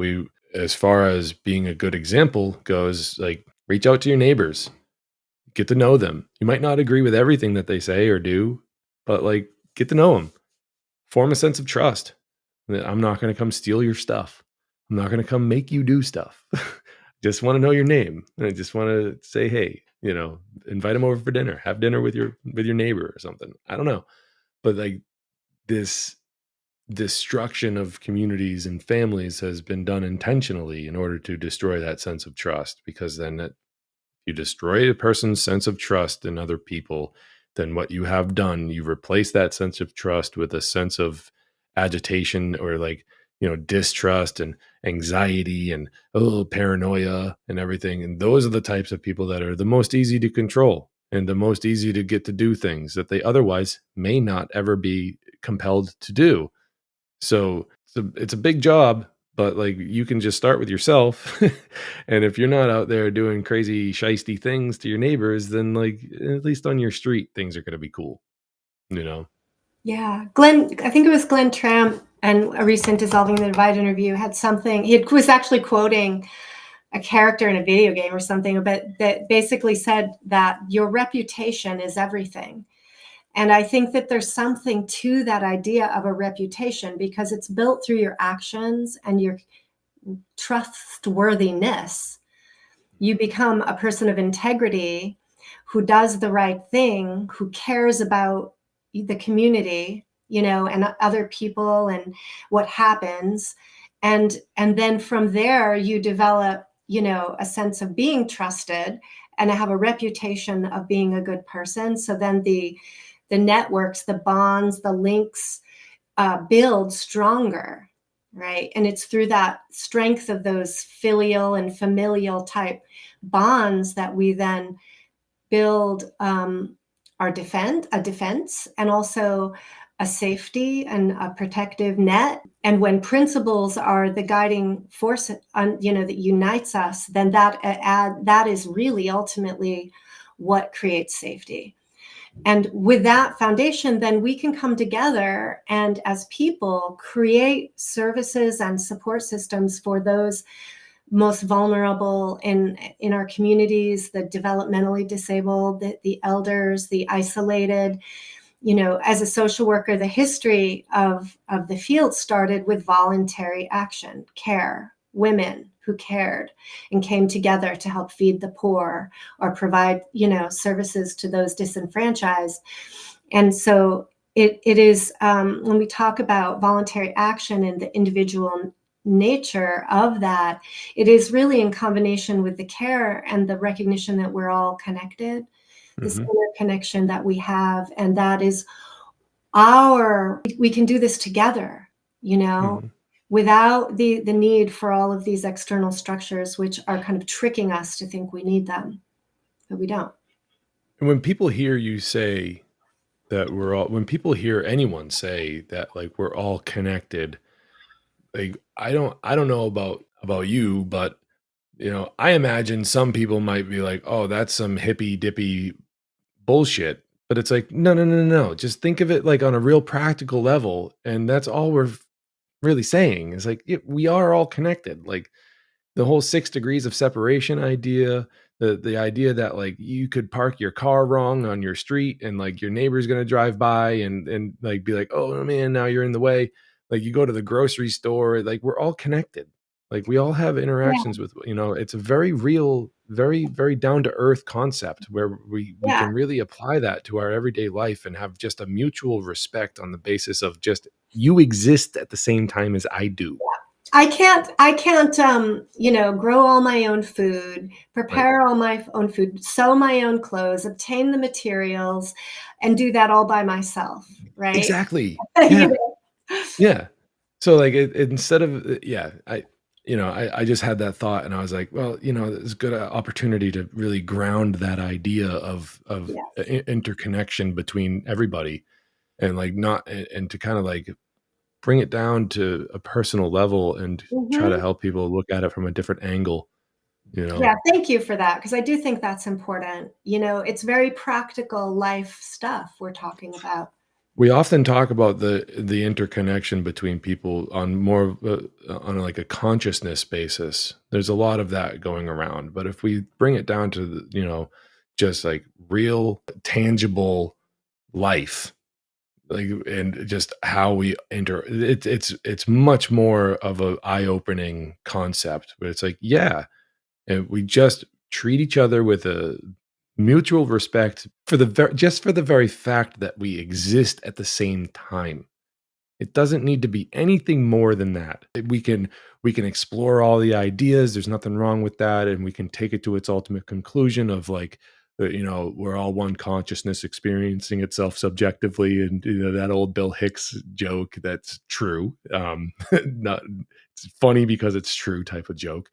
as far as being a good example goes, like, reach out to your neighbors, get to know them. You might not agree with everything that they say or do, but, like, get to know them. Form a sense of trust that I'm not going to come steal your stuff. I'm not going to come make you do stuff. Just want to know your name. And I just want to say, hey, invite them over for dinner, have dinner with your neighbor or something. I don't know. But like this destruction of communities and families has been done intentionally in order to destroy that sense of trust, because then you destroy a person's sense of trust in other people, then what you have done, you replace that sense of trust with a sense of agitation or distrust and anxiety and paranoia and everything. And those are the types of people that are the most easy to control and the most easy to get to do things that they otherwise may not ever be compelled to do. So it's a big job, but like you can just start with yourself. And if you're not out there doing crazy shisty things to your neighbors, then like at least on your street, things are going to be cool, Yeah. I think it was Glenn Tramp, and a recent Dissolving the Divide interview had something, he was actually quoting a character in a video game or something, but that basically said that your reputation is everything. And I think that there's something to that idea of a reputation, because it's built through your actions and your trustworthiness. You become a person of integrity who does the right thing, who cares about the community, and other people and what happens. And then from there, you develop, a sense of being trusted and have a reputation of being a good person. So then the networks, the bonds, the links build stronger, right? And it's through that strength of those filial and familial type bonds that we then build a defense, and also a safety and a protective net. And when principles are the guiding force, that unites us, then that is really ultimately what creates safety. And with that foundation, then we can come together and as people create services and support systems for those most vulnerable in our communities, the developmentally disabled, the elders, the isolated. As a social worker, the history of the field started with voluntary action, care, women who cared and came together to help feed the poor or provide, services to those disenfranchised. And so it is, when we talk about voluntary action and the individual nature of that, it is really in combination with the care and the recognition that we're all connected, this interconnection that we have, and that is we can do this together, without the need for all of these external structures, which are kind of tricking us to think we need them, but we don't. And when people hear you say that when people hear anyone say that, like, we're all connected, like, I don't know about you, but I imagine some people might be like, oh, that's some hippy dippy bullshit. But it's like, no. Just think of it like on a real practical level. And that's all we're really saying is like, we are all connected. Like the whole 6 degrees of separation idea, the idea that like you could park your car wrong on your street and like your neighbor's going to drive by and like be like, oh man, now you're in the way. Like you go to the grocery store, like we're all connected. Like we all have interactions with, it's a very real, very, very down to earth concept where we can really apply that to our everyday life and have just a mutual respect on the basis of just you exist at the same time as I do. I can't, grow all my own food, prepare all my own food, sew my own clothes, obtain the materials, and do that all by myself, right? Exactly. Yeah. Yeah. So like instead of, I just had that thought and I was like, well, it's a good opportunity to really ground that idea of interconnection between everybody and like and to kind of like bring it down to a personal level and try to help people look at it from a different angle, Yeah, thank you for that, because I do think that's important. It's very practical life stuff we're talking about. We often talk about the interconnection between people on more on like a consciousness basis. There's a lot of that going around, but if we bring it down to just like real tangible life, like, and just how we enter. It's much more of a eye-opening concept, but it's like, yeah, and we just treat each other with a mutual respect for just for the very fact that we exist at the same time. It doesn't need to be anything more than that. We can explore all the ideas. There's nothing wrong with that, and we can take it to its ultimate conclusion of like, we're all one consciousness experiencing itself subjectively, and that old Bill Hicks joke that's true. Not It's funny because it's true type of joke.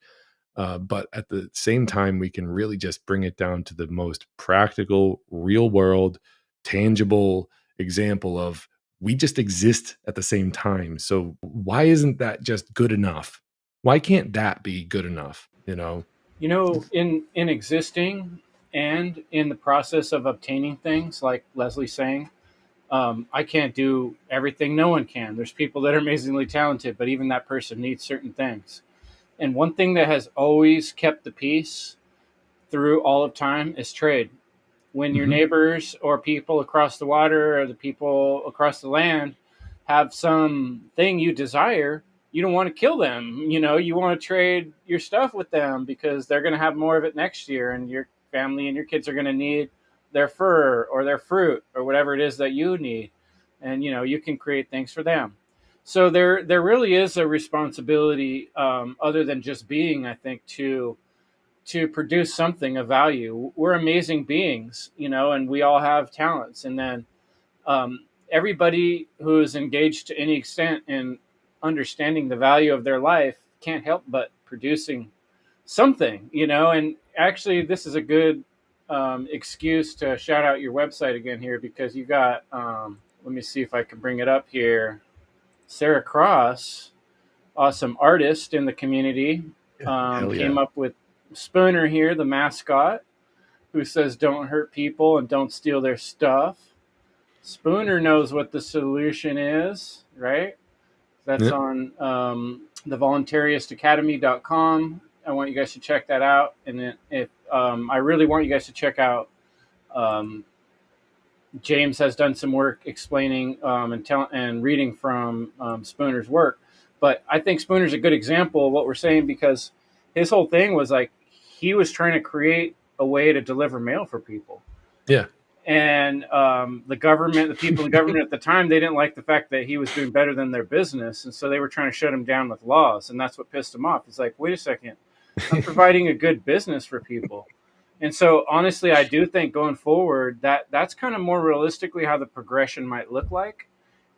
But at the same time, we can really just bring it down to the most practical, real world, tangible example of we just exist at the same time. So why isn't that just good enough? Why can't that be good enough? In existing and in the process of obtaining things, like Leslie's saying, I can't do everything. No one can. There's people that are amazingly talented, but even that person needs certain things. And one thing that has always kept the peace through all of time is trade. When your neighbors or people across the water or the people across the land have something you desire, you don't want to kill them. You want to trade your stuff with them because they're going to have more of it next year, and your family and your kids are going to need their fur or their fruit or whatever it is that you need. And, you can create things for them. So there really is a responsibility, other than just being, I think, to produce something of value. We're amazing beings, and we all have talents. And then everybody who is engaged to any extent in understanding the value of their life can't help but producing something, and actually this is a good excuse to shout out your website again here, because you got, let me see if I can bring it up here. Sarah Cross, awesome artist in the community, came up with Spooner here, the mascot, who says don't hurt people and don't steal their stuff. Spooner knows what the solution is, right? That's on the Voluntaryist Academy.com. I want you guys to check that out. And if I really want you guys to check out, James has done some work explaining and reading from Spooner's work. But I think Spooner's a good example of what we're saying, because his whole thing was like, he was trying to create a way to deliver mail for people. Yeah. And the people in government at the time, they didn't like the fact that he was doing better than their business. And so they were trying to shut him down with laws. And that's what pissed him off. It's like, wait a second, I'm providing a good business for people. And so honestly, I do think going forward, that's kind of more realistically how the progression might look like,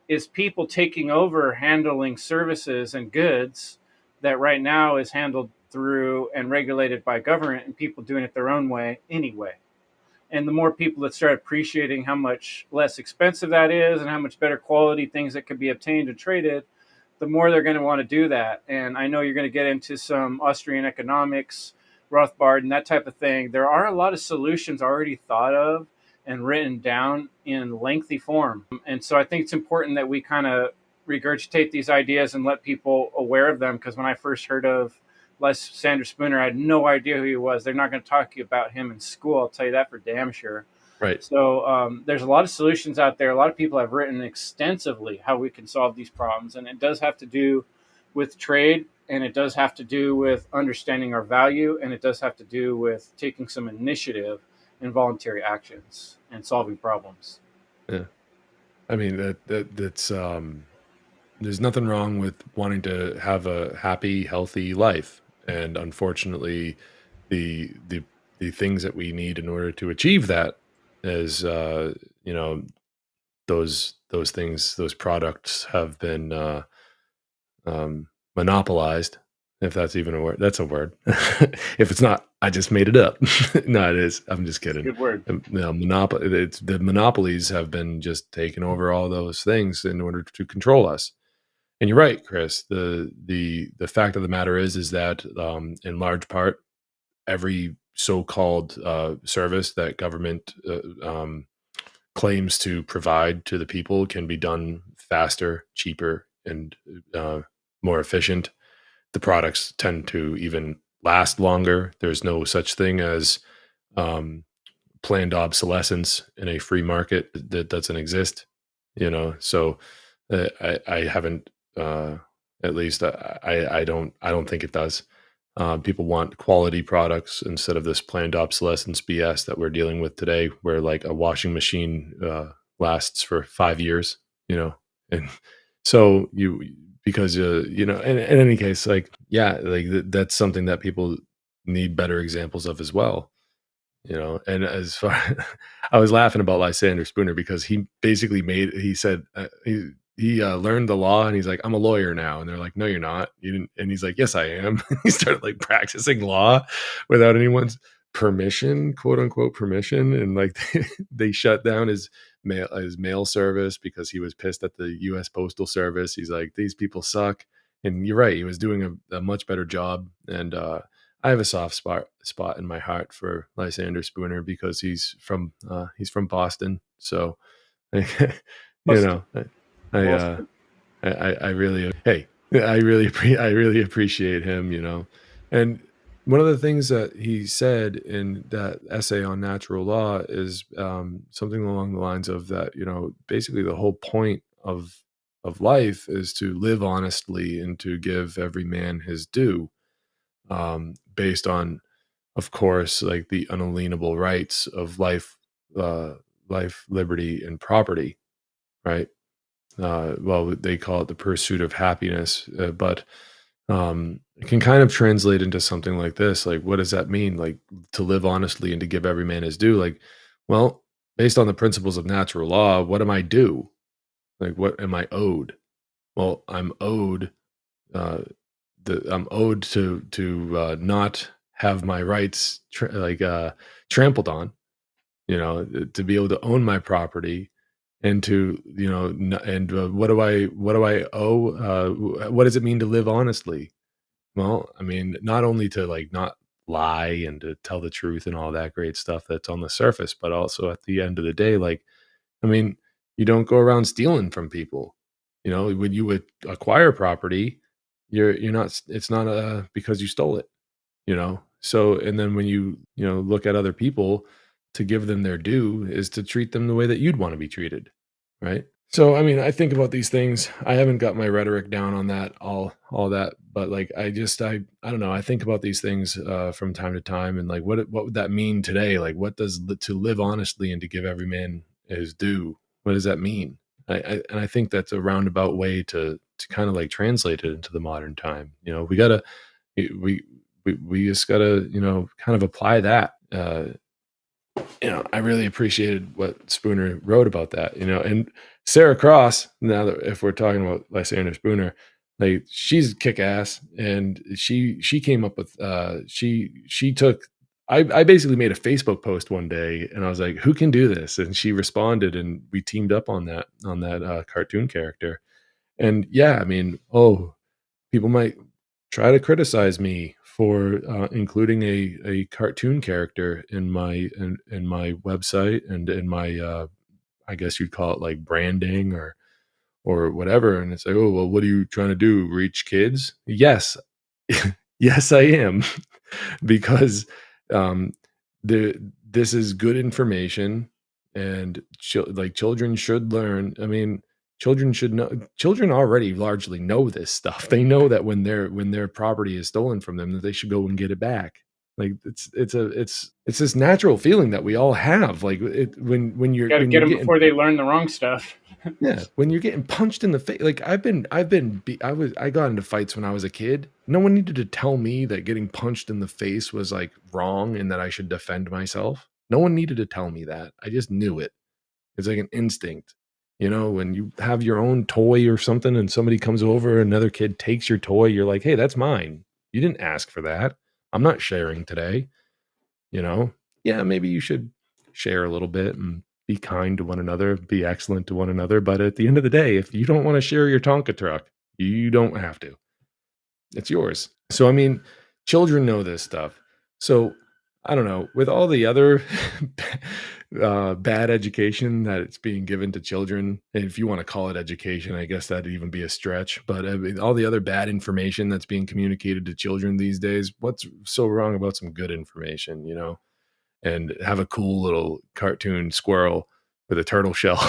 is people taking over handling services and goods that right now is handled through and regulated by government, and people doing it their own way anyway. And the more people that start appreciating how much less expensive that is and how much better quality things that could be obtained and traded, the more they're going to want to do that. And I know you're going to get into some Austrian economics, Rothbard, and that type of thing. There are a lot of solutions already thought of and written down in lengthy form. And so I think it's important that we kind of regurgitate these ideas and let people aware of them, because when I first heard of Sandra Spooner, I had no idea who he was. They're not going to talk to you about him in school. I'll tell you that for damn sure. Right. So there's a lot of solutions out there. A lot of people have written extensively how we can solve these problems. And it does have to do with trade, and it does have to do with understanding our value, and it does have to do with taking some initiative in voluntary actions and solving problems. Yeah. I mean, that's there's nothing wrong with wanting to have a happy, healthy life. And unfortunately, the things that we need in order to achieve that is, those things, those products have been monopolized. If that's even a word, that's a word. If it's not, I just made it up. No, it is. I'm just kidding. Good word. The monopolies have been just taking over all those things in order to control us. And you're right, Chris. The fact of the matter is that in large part, every so-called service that government claims to provide to the people can be done faster, cheaper, and more efficient. The products tend to even last longer. There's no such thing as planned obsolescence in a free market. That doesn't exist. So I haven't, at least I don't think it does. People want quality products instead of this planned obsolescence BS that we're dealing with today, where like a washing machine lasts for 5 years, and so because in any case, like, yeah, like that's something that people need better examples of as well. And as far I was laughing about Lysander Spooner because he basically he said, he learned the law, and he's like, I'm a lawyer now. And they're like, no, you're not. You didn't. And he's like, yes, I am. He started like practicing law without anyone's permission, quote unquote permission. And like, they shut down his mail service because he was pissed at the US Postal Service. He's like, these people suck. And you're right. He was doing a much better job. And, I have a soft spot in my heart for Lysander Spooner because he's from Boston. So, you know, I really, hey, I really appreciate him. And one of the things that he said in that essay on natural law is something along the lines of that. Basically the whole point of life is to live honestly and to give every man his due, based on, of course, like the unalienable rights of life, liberty, and property, right? Well, they call it the pursuit of happiness, but it can kind of translate into something like this. Like, what does that mean? Like, to live honestly and to give every man his due. Like, well, based on the principles of natural law, what am I due? Like, what am I owed? Well, I'm owed. I'm owed to not have my rights trampled on. To be able to own my property, and to and what do I owe? What does it mean to live honestly? Well, I mean, not only to like not lie and to tell the truth and all that great stuff that's on the surface, but also at the end of the day, like, I mean, you don't go around stealing from people. When you would acquire property, you're not. It's not because you stole it. So, and then when you look at other people, to give them their due is to treat them the way that you'd want to be treated, right? So, I mean, I think about these things. I haven't got my rhetoric down on that, all that, but like, I don't know. I think about these things from time to time, and like, what would that mean today? Like, what does to live honestly and to give every man his due? What does that mean? And I think that's a roundabout way to kind of like translate it into the modern time. We gotta we just gotta kind of apply that. I really appreciated what Spooner wrote about that. And Sarah Cross. Now that if we're talking about Lysander Spooner, like, she's kick ass, and she came up with she took. I basically made a Facebook post one day, and I was like, "Who can do this?" And she responded, and we teamed up on that cartoon character. And yeah, I mean, people might try to criticize me for including a cartoon character in my website and in my I guess you'd call it like branding or whatever. And it's like, oh well, what are you trying to do? Reach kids? Yes, yes, I am, because um, this is good information, and children should learn. I mean, children should know. Children already largely know this stuff. They know that when their property is stolen from them, that they should go and get it back. Like, it's this natural feeling that we all have. Like, when you're Got to when get you're them before they learn the wrong stuff. yeah, when you're getting punched in the face. Like, I got into fights when I was a kid. No one needed to tell me that getting punched in the face was like wrong and that I should defend myself. No one needed to tell me that. I just knew it. It's like an instinct. When you have your own toy or something and somebody comes over, another kid takes your toy, you're like, hey, that's mine. You didn't ask for that. I'm not sharing today. Yeah, maybe you should share a little bit and be kind to one another, be excellent to one another. But at the end of the day, if you don't want to share your Tonka truck, you don't have to. It's yours. So, I mean, children know this stuff. So, I don't know, with all the other bad education that it's being given to children, and if you want to call it education, I guess that'd even be a stretch. But I mean, all the other bad information that's being communicated to children these days, what's so wrong about some good information, and have a cool little cartoon squirrel with a turtle shell.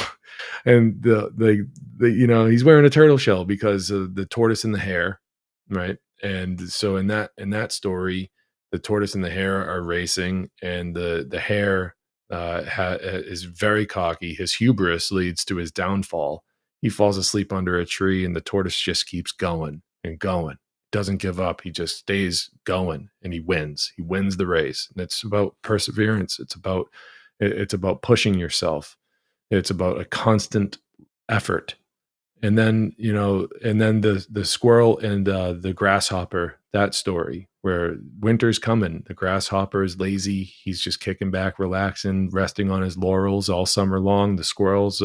And the he's wearing a turtle shell because of the tortoise and the hare, right? And so in that story, the tortoise and the hare are racing, and the hare is very cocky. His hubris leads to his downfall. He falls asleep under a tree, and the tortoise just keeps going and going. Doesn't give up. He just stays going, and he wins. He wins the race. And it's about perseverance. It's about pushing yourself. It's about a constant effort. And then, the squirrel and the grasshopper, that story where winter's coming, the grasshopper is lazy. He's just kicking back, relaxing, resting on his laurels all summer long. The squirrel's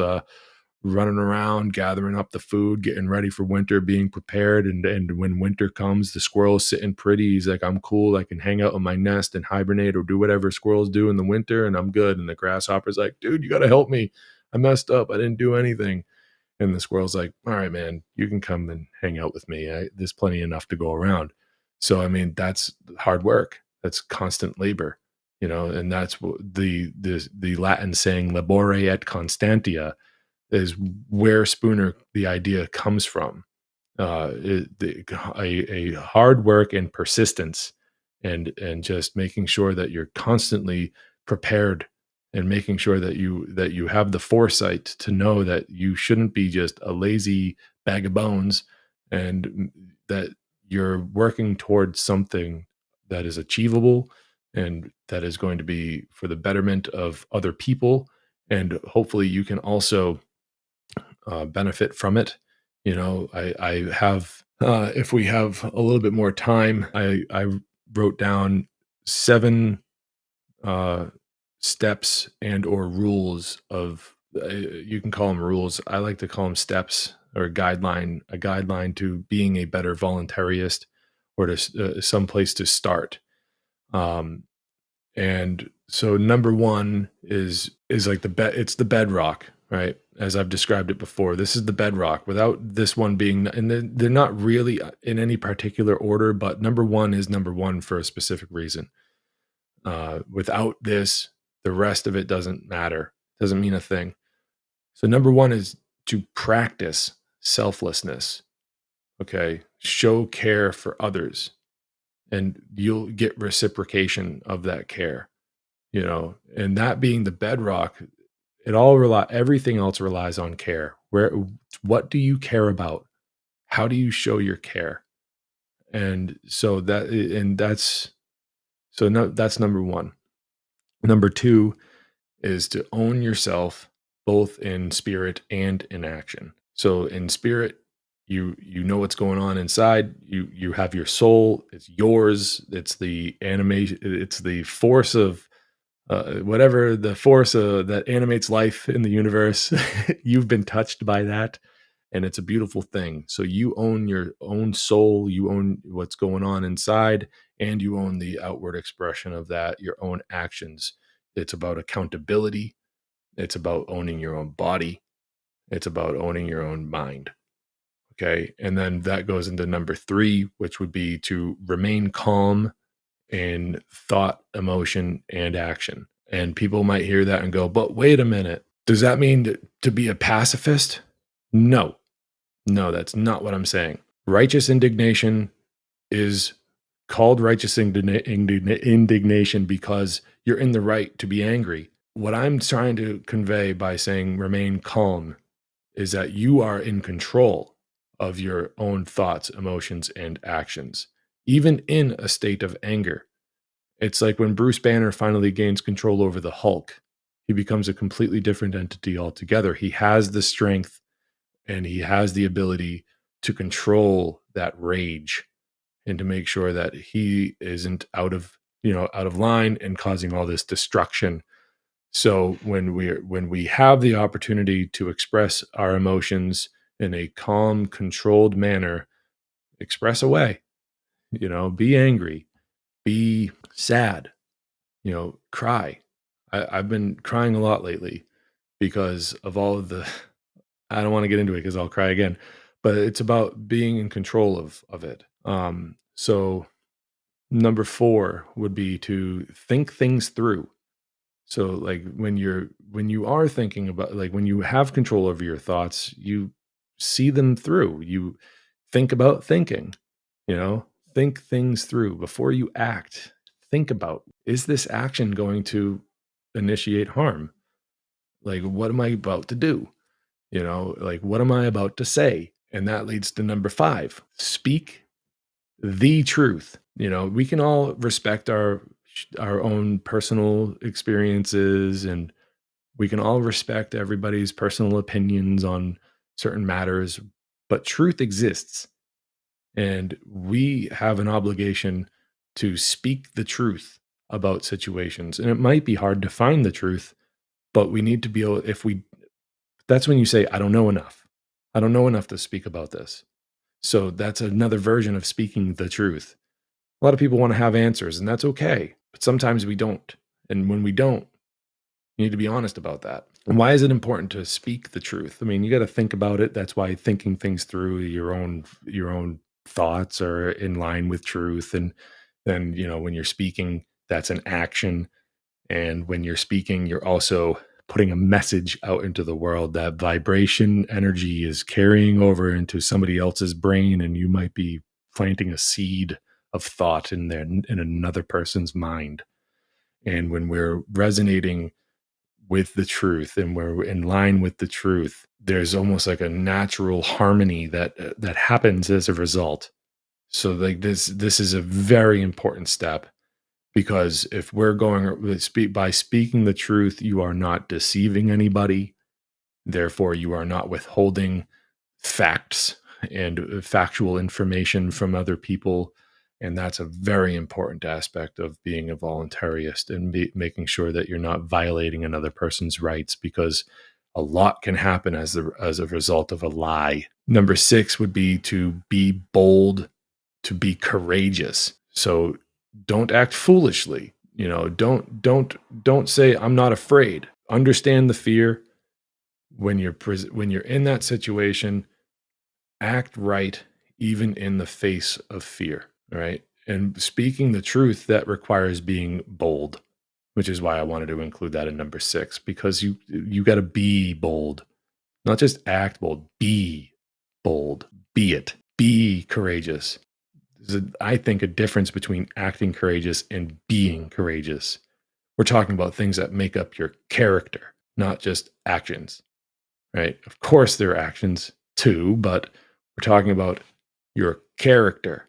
running around, gathering up the food, getting ready for winter, being prepared. And when winter comes, the squirrel's sitting pretty. He's like, I'm cool. I can hang out in my nest and hibernate or do whatever squirrels do in the winter, and I'm good. And the grasshopper's like, dude, you got to help me. I messed up. I didn't do anything. And the squirrel's like, all right, man, you can come and hang out with me. There's plenty enough to go around. So, I mean, that's hard work. That's constant labor, and that's what the Latin saying labore et constantia is where Spooner, the idea comes from. A hard work and persistence and just making sure that you're constantly prepared and making sure that you have the foresight to know that you shouldn't be just a lazy bag of bones, and that you're working towards something that is achievable and that is going to be for the betterment of other people. And hopefully you can also benefit from it. I have, if we have a little bit more time, I wrote down 7 steps and or rules of, you can call them rules. I like to call them steps or a guideline to being a better voluntarist, or to some place to start. And so number 1 is like it's the bedrock, right? As I've described it before, this is the bedrock. Without this one being, and they're not really in any particular order, but number 1 is number 1 for a specific reason. Without this, the rest of it doesn't matter. Doesn't mean a thing. So number 1 is to practice selflessness. Okay. Show care for others, and you'll get reciprocation of that care, and that being the bedrock, everything else relies on care. What do you care about? How do you show your care? And so that's number 1. Number 2 is to own yourself both in spirit and in action. So in spirit, you know what's going on inside. You have your soul. It's yours. It's the animation. It's the force of whatever the force that animates life in the universe. You've been touched by that, and it's a beautiful thing. So you own your own soul. You own what's going on inside, and you own the outward expression of that, your own actions. It's about accountability. It's about owning your own body. It's about owning your own mind. Okay. And then that goes into number 3, which would be to remain calm in thought, emotion, and action. And people might hear that and go, but wait a minute. Does that mean to be a pacifist? No, that's not what I'm saying. Righteous indignation is called righteous indignation because you're in the right to be angry. What I'm trying to convey by saying remain calm is that you are in control of your own thoughts, emotions, and actions, even in a state of anger. It's like when Bruce Banner finally gains control over the Hulk, he becomes a completely different entity altogether. He has the strength and he has the ability to control that rage and to make sure that he isn't out of line and causing all this destruction. So when we have the opportunity to express our emotions in a calm, controlled manner, express away, be angry, be sad, cry. I've been crying a lot lately because of all of I don't want to get into it because I'll cry again, but it's about being in control of it. So number 4 would be to think things through. So like when you are thinking about, like when you have control over your thoughts, you see them through. You think about thinking, think things through before you act. Think about, is this action going to initiate harm? Like, what am I about to do? Like, what am I about to say? And that leads to number 5, speak the truth. We can all respect our own personal experiences, and we can all respect everybody's personal opinions on certain matters, but truth exists. And we have an obligation to speak the truth about situations. And it might be hard to find the truth, but we need to be able, that's when you say, I don't know enough. I don't know enough to speak about this. So that's another version of speaking the truth. A lot of people want to have answers, and that's okay. But sometimes we don't. And when we don't, you need to be honest about that. And why is it important to speak the truth? I mean, you got to think about it. That's why thinking things through, your own thoughts are in line with truth. And then, when you're speaking, that's an action. And when you're speaking, you're also putting a message out into the world. That vibration energy is carrying over into somebody else's brain, and you might be planting a seed of thought in another person's mind. And when we're resonating with the truth and we're in line with the truth, there's almost like a natural harmony that happens as a result. So like this is a very important step, because if we're going by speaking the truth, you are not deceiving anybody. Therefore, you are not withholding facts and factual information from other people. And that's a very important aspect of being a voluntarist, and making sure that you're not violating another person's rights, because a lot can happen as a result of a lie. Number 6 would be to be bold, to be courageous. So don't act foolishly. Don't say I'm not afraid. Understand the fear. When you're in that situation, act right, even in the face of fear. Right. And speaking the truth, that requires being bold, which is why I wanted to include that in number 6, because you got to be bold, not just act bold, be bold, be it, be courageous. There's I think a difference between acting courageous and being courageous. We're talking about things that make up your character, not just actions, right? Of course, there are actions too, but we're talking about your character.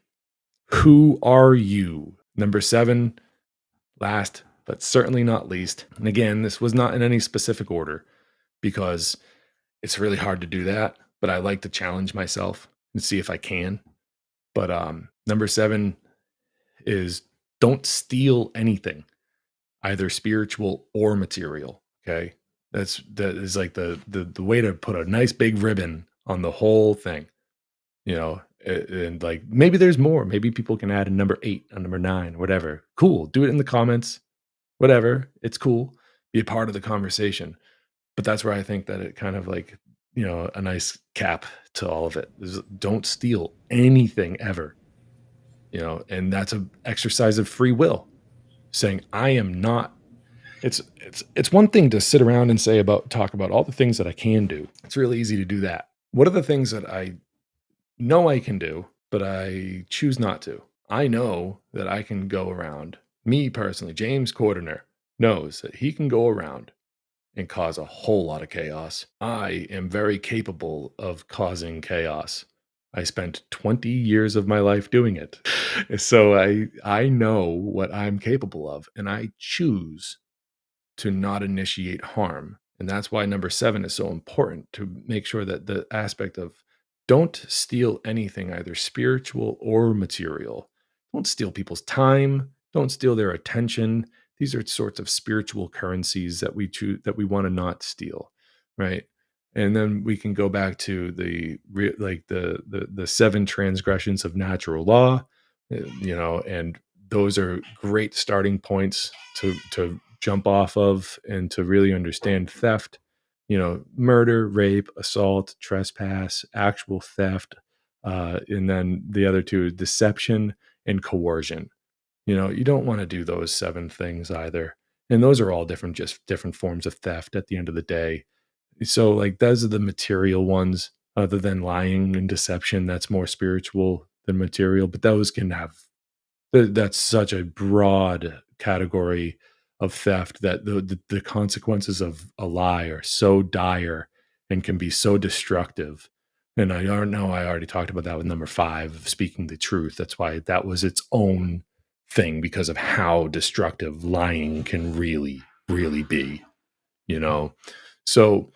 Who are you? Number 7, last but certainly not least. And again, this was not in any specific order, because it's really hard to do that, but I like to challenge myself and see if I can. But number 7 is don't steal anything, either spiritual or material. Okay. That is like the way to put a nice big ribbon on the whole thing, and like maybe there's more. Maybe people can add a number 8, a number 9, whatever. Cool. Do it in the comments, whatever. It's cool. Be a part of the conversation. But that's where I think that it kind of like, a nice cap to all of it is don't steal anything ever, and that's an exercise of free will, saying I am not. It's one thing to sit around and talk about all the things that I can do. It's really easy to do that. What are the things that I know I can do, but I choose not to? I know that I can go around. Me personally, James Cordiner knows that he can go around and cause a whole lot of chaos. I am very capable of causing chaos. I spent 20 years of my life doing it. So I know what I'm capable of, and I choose to not initiate harm. And that's why number 7 is so important, to make sure that the aspect of don't steal anything, either spiritual or material. Don't steal people's time. Don't steal their attention. These are sorts of spiritual currencies that we choose, that we want to not steal, right? And then we can go back to the 7 transgressions of natural law, and those are great starting points to jump off of, and to really understand theft, murder, rape, assault, trespass, actual theft, and then the other 2, deception and coercion. You don't want to do those 7 things either. And those are all just different forms of theft at the end of the day. So like those are the material ones, other than lying and deception. That's more spiritual than material, but those can have, that's such a broad category of theft that the consequences of a lie are so dire and can be so destructive. And I know I already talked about that with number 5 of speaking the truth. That's why that was its own thing, because of how destructive lying can really, really be, you know? So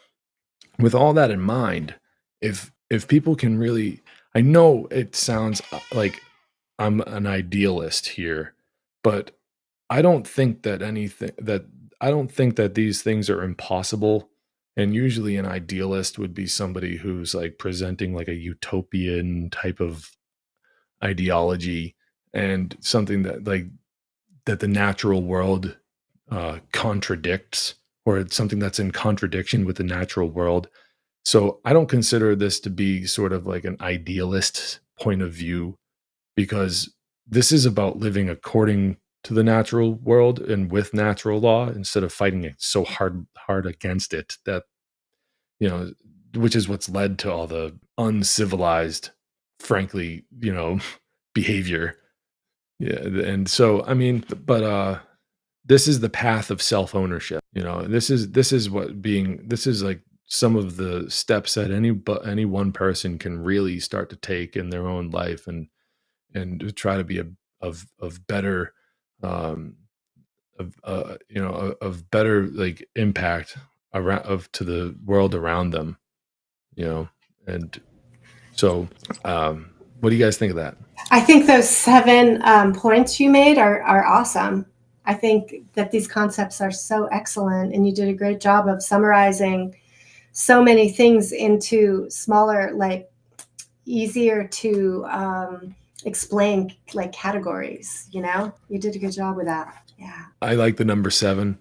with all that in mind, if people can really, I know it sounds like I'm an idealist here, but I don't think that I don't think that these things are impossible. And usually an idealist would be somebody who's like presenting like a utopian type of ideology, and something that like that the natural world contradicts, or it's something that's in contradiction with the natural world. So I don't consider this to be sort of like an idealist point of view, because this is about living according to the natural world and with natural law, instead of fighting it so hard against it, that, you know, which is what's led to all the uncivilized, frankly, you know, behavior. Yeah. And so, I mean, but this is the path of self-ownership. You know, this is like some of the steps that any one person can really start to take in their own life, and to try to be of better, of better like impact around to the world around them, you know. And so what do you guys think of that? I think those 7 points you made are awesome. I think that these concepts are so excellent, and you did a great job of summarizing so many things into smaller, like easier to explain, like categories. You know, you did a good job with that. Yeah. I like the number 7,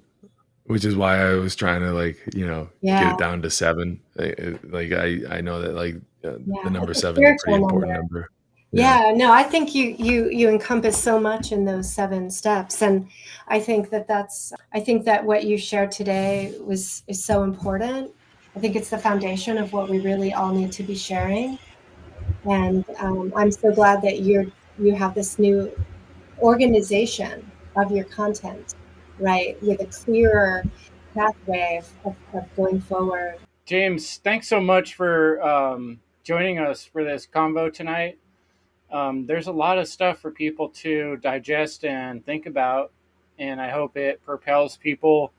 which is why I was trying to, like, you know, get it down to 7. Like I know that like the number 7 is a pretty important number. Yeah, no, I think you encompass so much in those 7 steps, and I think that what you shared today is so important. I think it's the foundation of what we really all need to be sharing, and I'm so glad that you have this new organization of your content, right, with a clearer pathway of going forward. James, thanks so much for joining us for this convo tonight. There's a lot of stuff for people to digest and think about, and I hope it propels people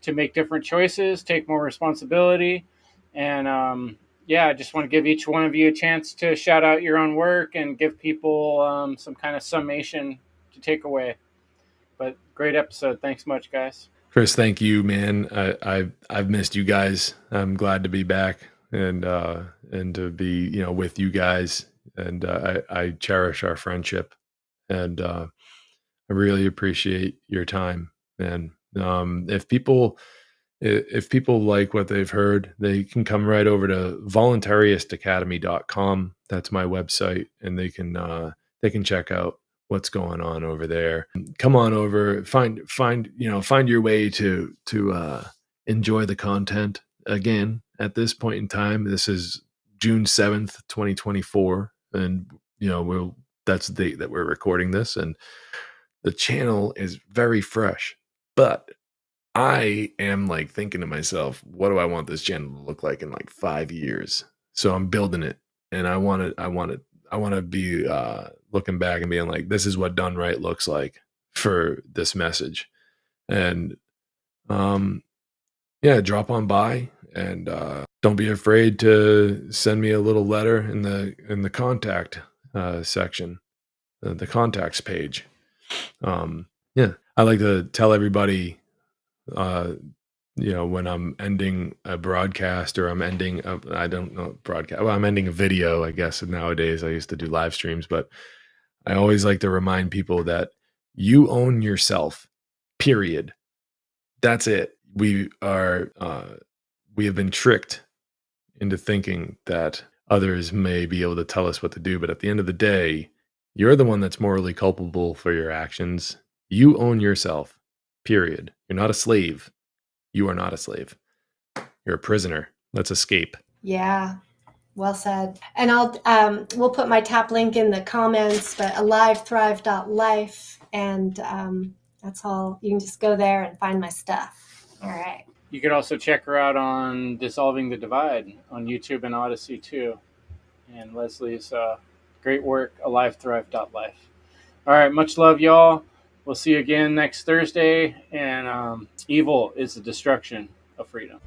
to make different choices, take more responsibility, and I just want to give each one of you a chance to shout out your own work and give people some kind of summation to take away. But great episode. Thanks much, guys. Chris, thank you, man. I've missed you guys. I'm glad to be back and to be, you know, with you guys. And I cherish our friendship, and I really appreciate your time. And if people like what they've heard, they can come right over to voluntaryistacademy.com. That's my website, and they can check out what's going on over there. Come on over, find your way to enjoy the content. Again, at this point in time, this is June 7th, 2024. And, you know, that's the date that we're recording this, and the channel is very fresh. But I am like thinking to myself, what do I want this channel to look like in like 5 years? So I'm building it, and I want to be looking back and being like, this is what done right looks like for this message. And drop on by, and don't be afraid to send me a little letter in the contact section, the contacts page. I like to tell everybody, when I'm ending a broadcast, or I'm ending I'm ending a video, I guess. Nowadays I used to do live streams, but I always like to remind people that you own yourself, period. That's it. We have been tricked into thinking that others may be able to tell us what to do. But at the end of the day, you're the one that's morally culpable for your actions. You own yourself, period. You're not a slave. You are not a slave. You're a prisoner. Let's escape. Yeah. Well said. And we'll put my tap link in the comments, but alivethrive.life. And that's all. You can just go there and find my stuff. All right. You could also check her out on Dissolving the Divide on YouTube and Odyssey too. And Leslie's great work, alivethrive.life. All right. Much love, y'all. We'll see you again next Thursday. And evil is the destruction of freedom.